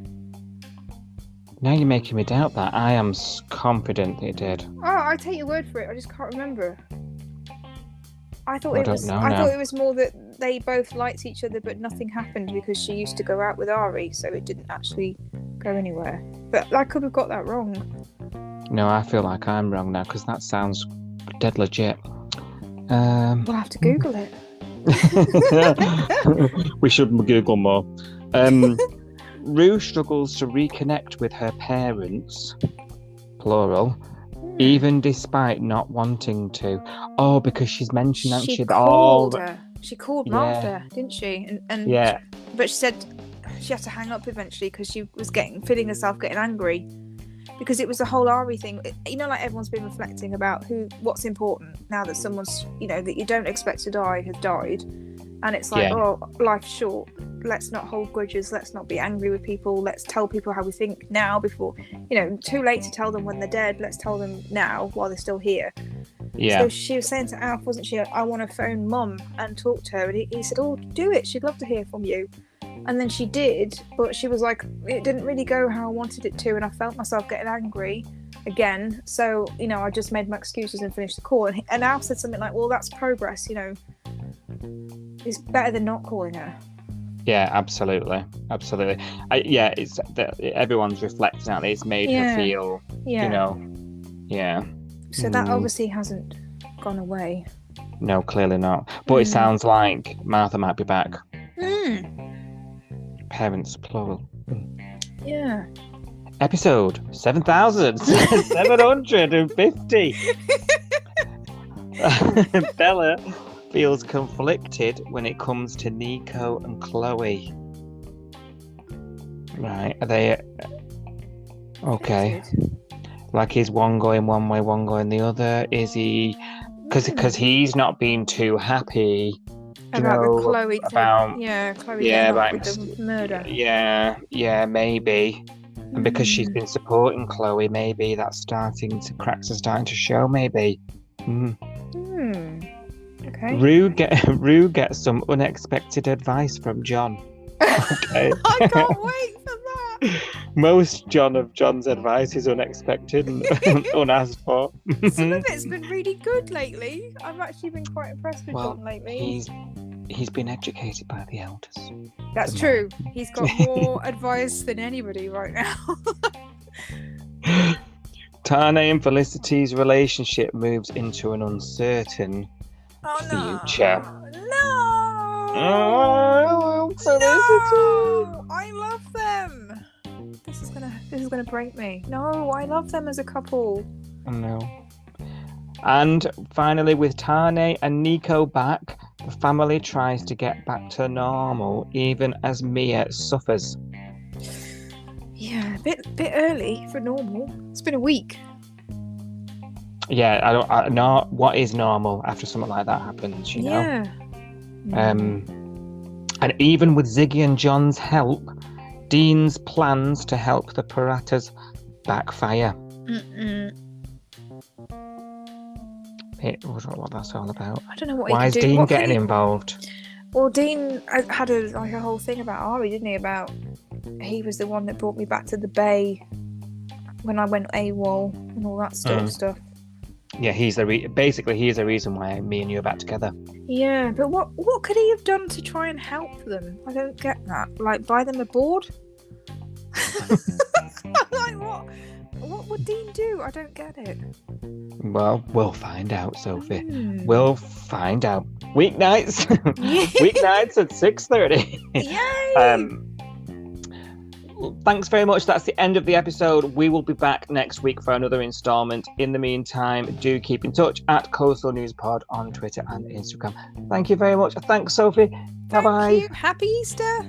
Now you're making me doubt that. I am confident they did. Oh, I take your word for it. I just can't remember. I thought I don't know now. thought it was more that they both liked each other, but nothing happened because she used to go out with Ari, so it didn't actually go anywhere. But I could have got that wrong. No, I feel like I'm wrong now because that sounds dead legit. We'll have to Google it. We should Google more. Rue struggles to reconnect with her parents, plural, even despite not wanting to. Oh, because she's mentioned that She called called her. She called Yeah. Martha, didn't she? And Yeah. But she said she had to hang up eventually because she was feeling herself getting angry because it was the whole Ari thing. You know, like everyone's been reflecting about what's important now that someone's, that you don't expect to die has died, and it's like, oh, life's short. Let's not hold grudges. Let's not be angry with people. Let's tell people how we think now before, too late to tell them when they're dead. Let's tell them now while they're still here. Yeah. So she was saying to Alf, wasn't she, I want to phone Mum and talk to her. And he said, oh, do it. She'd love to hear from you. And then she did, but she was like, it didn't really go how I wanted it to. And I felt myself getting angry again. So, I just made my excuses and finished the call. And Alf said something like, well, that's progress, It's better than not calling her. Yeah, absolutely. It's that everyone's reflecting on it. It's made her feel, yeah. So that obviously hasn't gone away. No, clearly not. But it sounds like Martha might be back. Parents, plural. Yeah. Episode 7,750. Bella feels conflicted when it comes to Nico and Chloe. Right, are they okay? Like, is one going one way, one going the other? Is he? Because he's not been too happy About the Chloe about Chloe getting off with the murder. Yeah, maybe. And because she's been supporting Chloe, maybe that's cracks are starting to show. Maybe. Okay. Rue gets some unexpected advice from John. Okay. I can't wait for that. Most John's advice is unexpected and unasked for. Some of it's been really good lately. I've actually been quite impressed with John lately. He's been educated by the elders. That's true. He's got more advice than anybody right now. Tane and Felicity's relationship moves into an uncertain future. No! Felicity! No! I love them. This is gonna break me. No, I love them as a couple. No. And finally, with Tane and Nico back, the family tries to get back to normal, even as Mia suffers. Yeah, a bit early for normal. It's been a week. Yeah, I don't know what is normal after something like that happens, you know? Yeah. And even with Ziggy and John's help, Dean's plans to help the Paratas backfire. What that's all about. I don't know what Why is Dean getting involved? Well, Dean had a whole thing about Ari, didn't he? About he was the one that brought me back to the bay when I went AWOL and all that stuff. Yeah, he's the reason why me and you are back together. Yeah, but what could he have done to try and help them? I don't get that. Like, buy them a board? Like, what would Dean do? I don't get it. Well, we'll find out, Sophie. We'll find out. Weeknights at 6:30. Yay! Thanks very much. That's the end of the episode. We will be back next week for another instalment. In the meantime, do keep in touch at Coastal News Pod on Twitter and Instagram. Thank you very much. Thanks, Sophie. Bye-bye. Thank you. Happy Easter.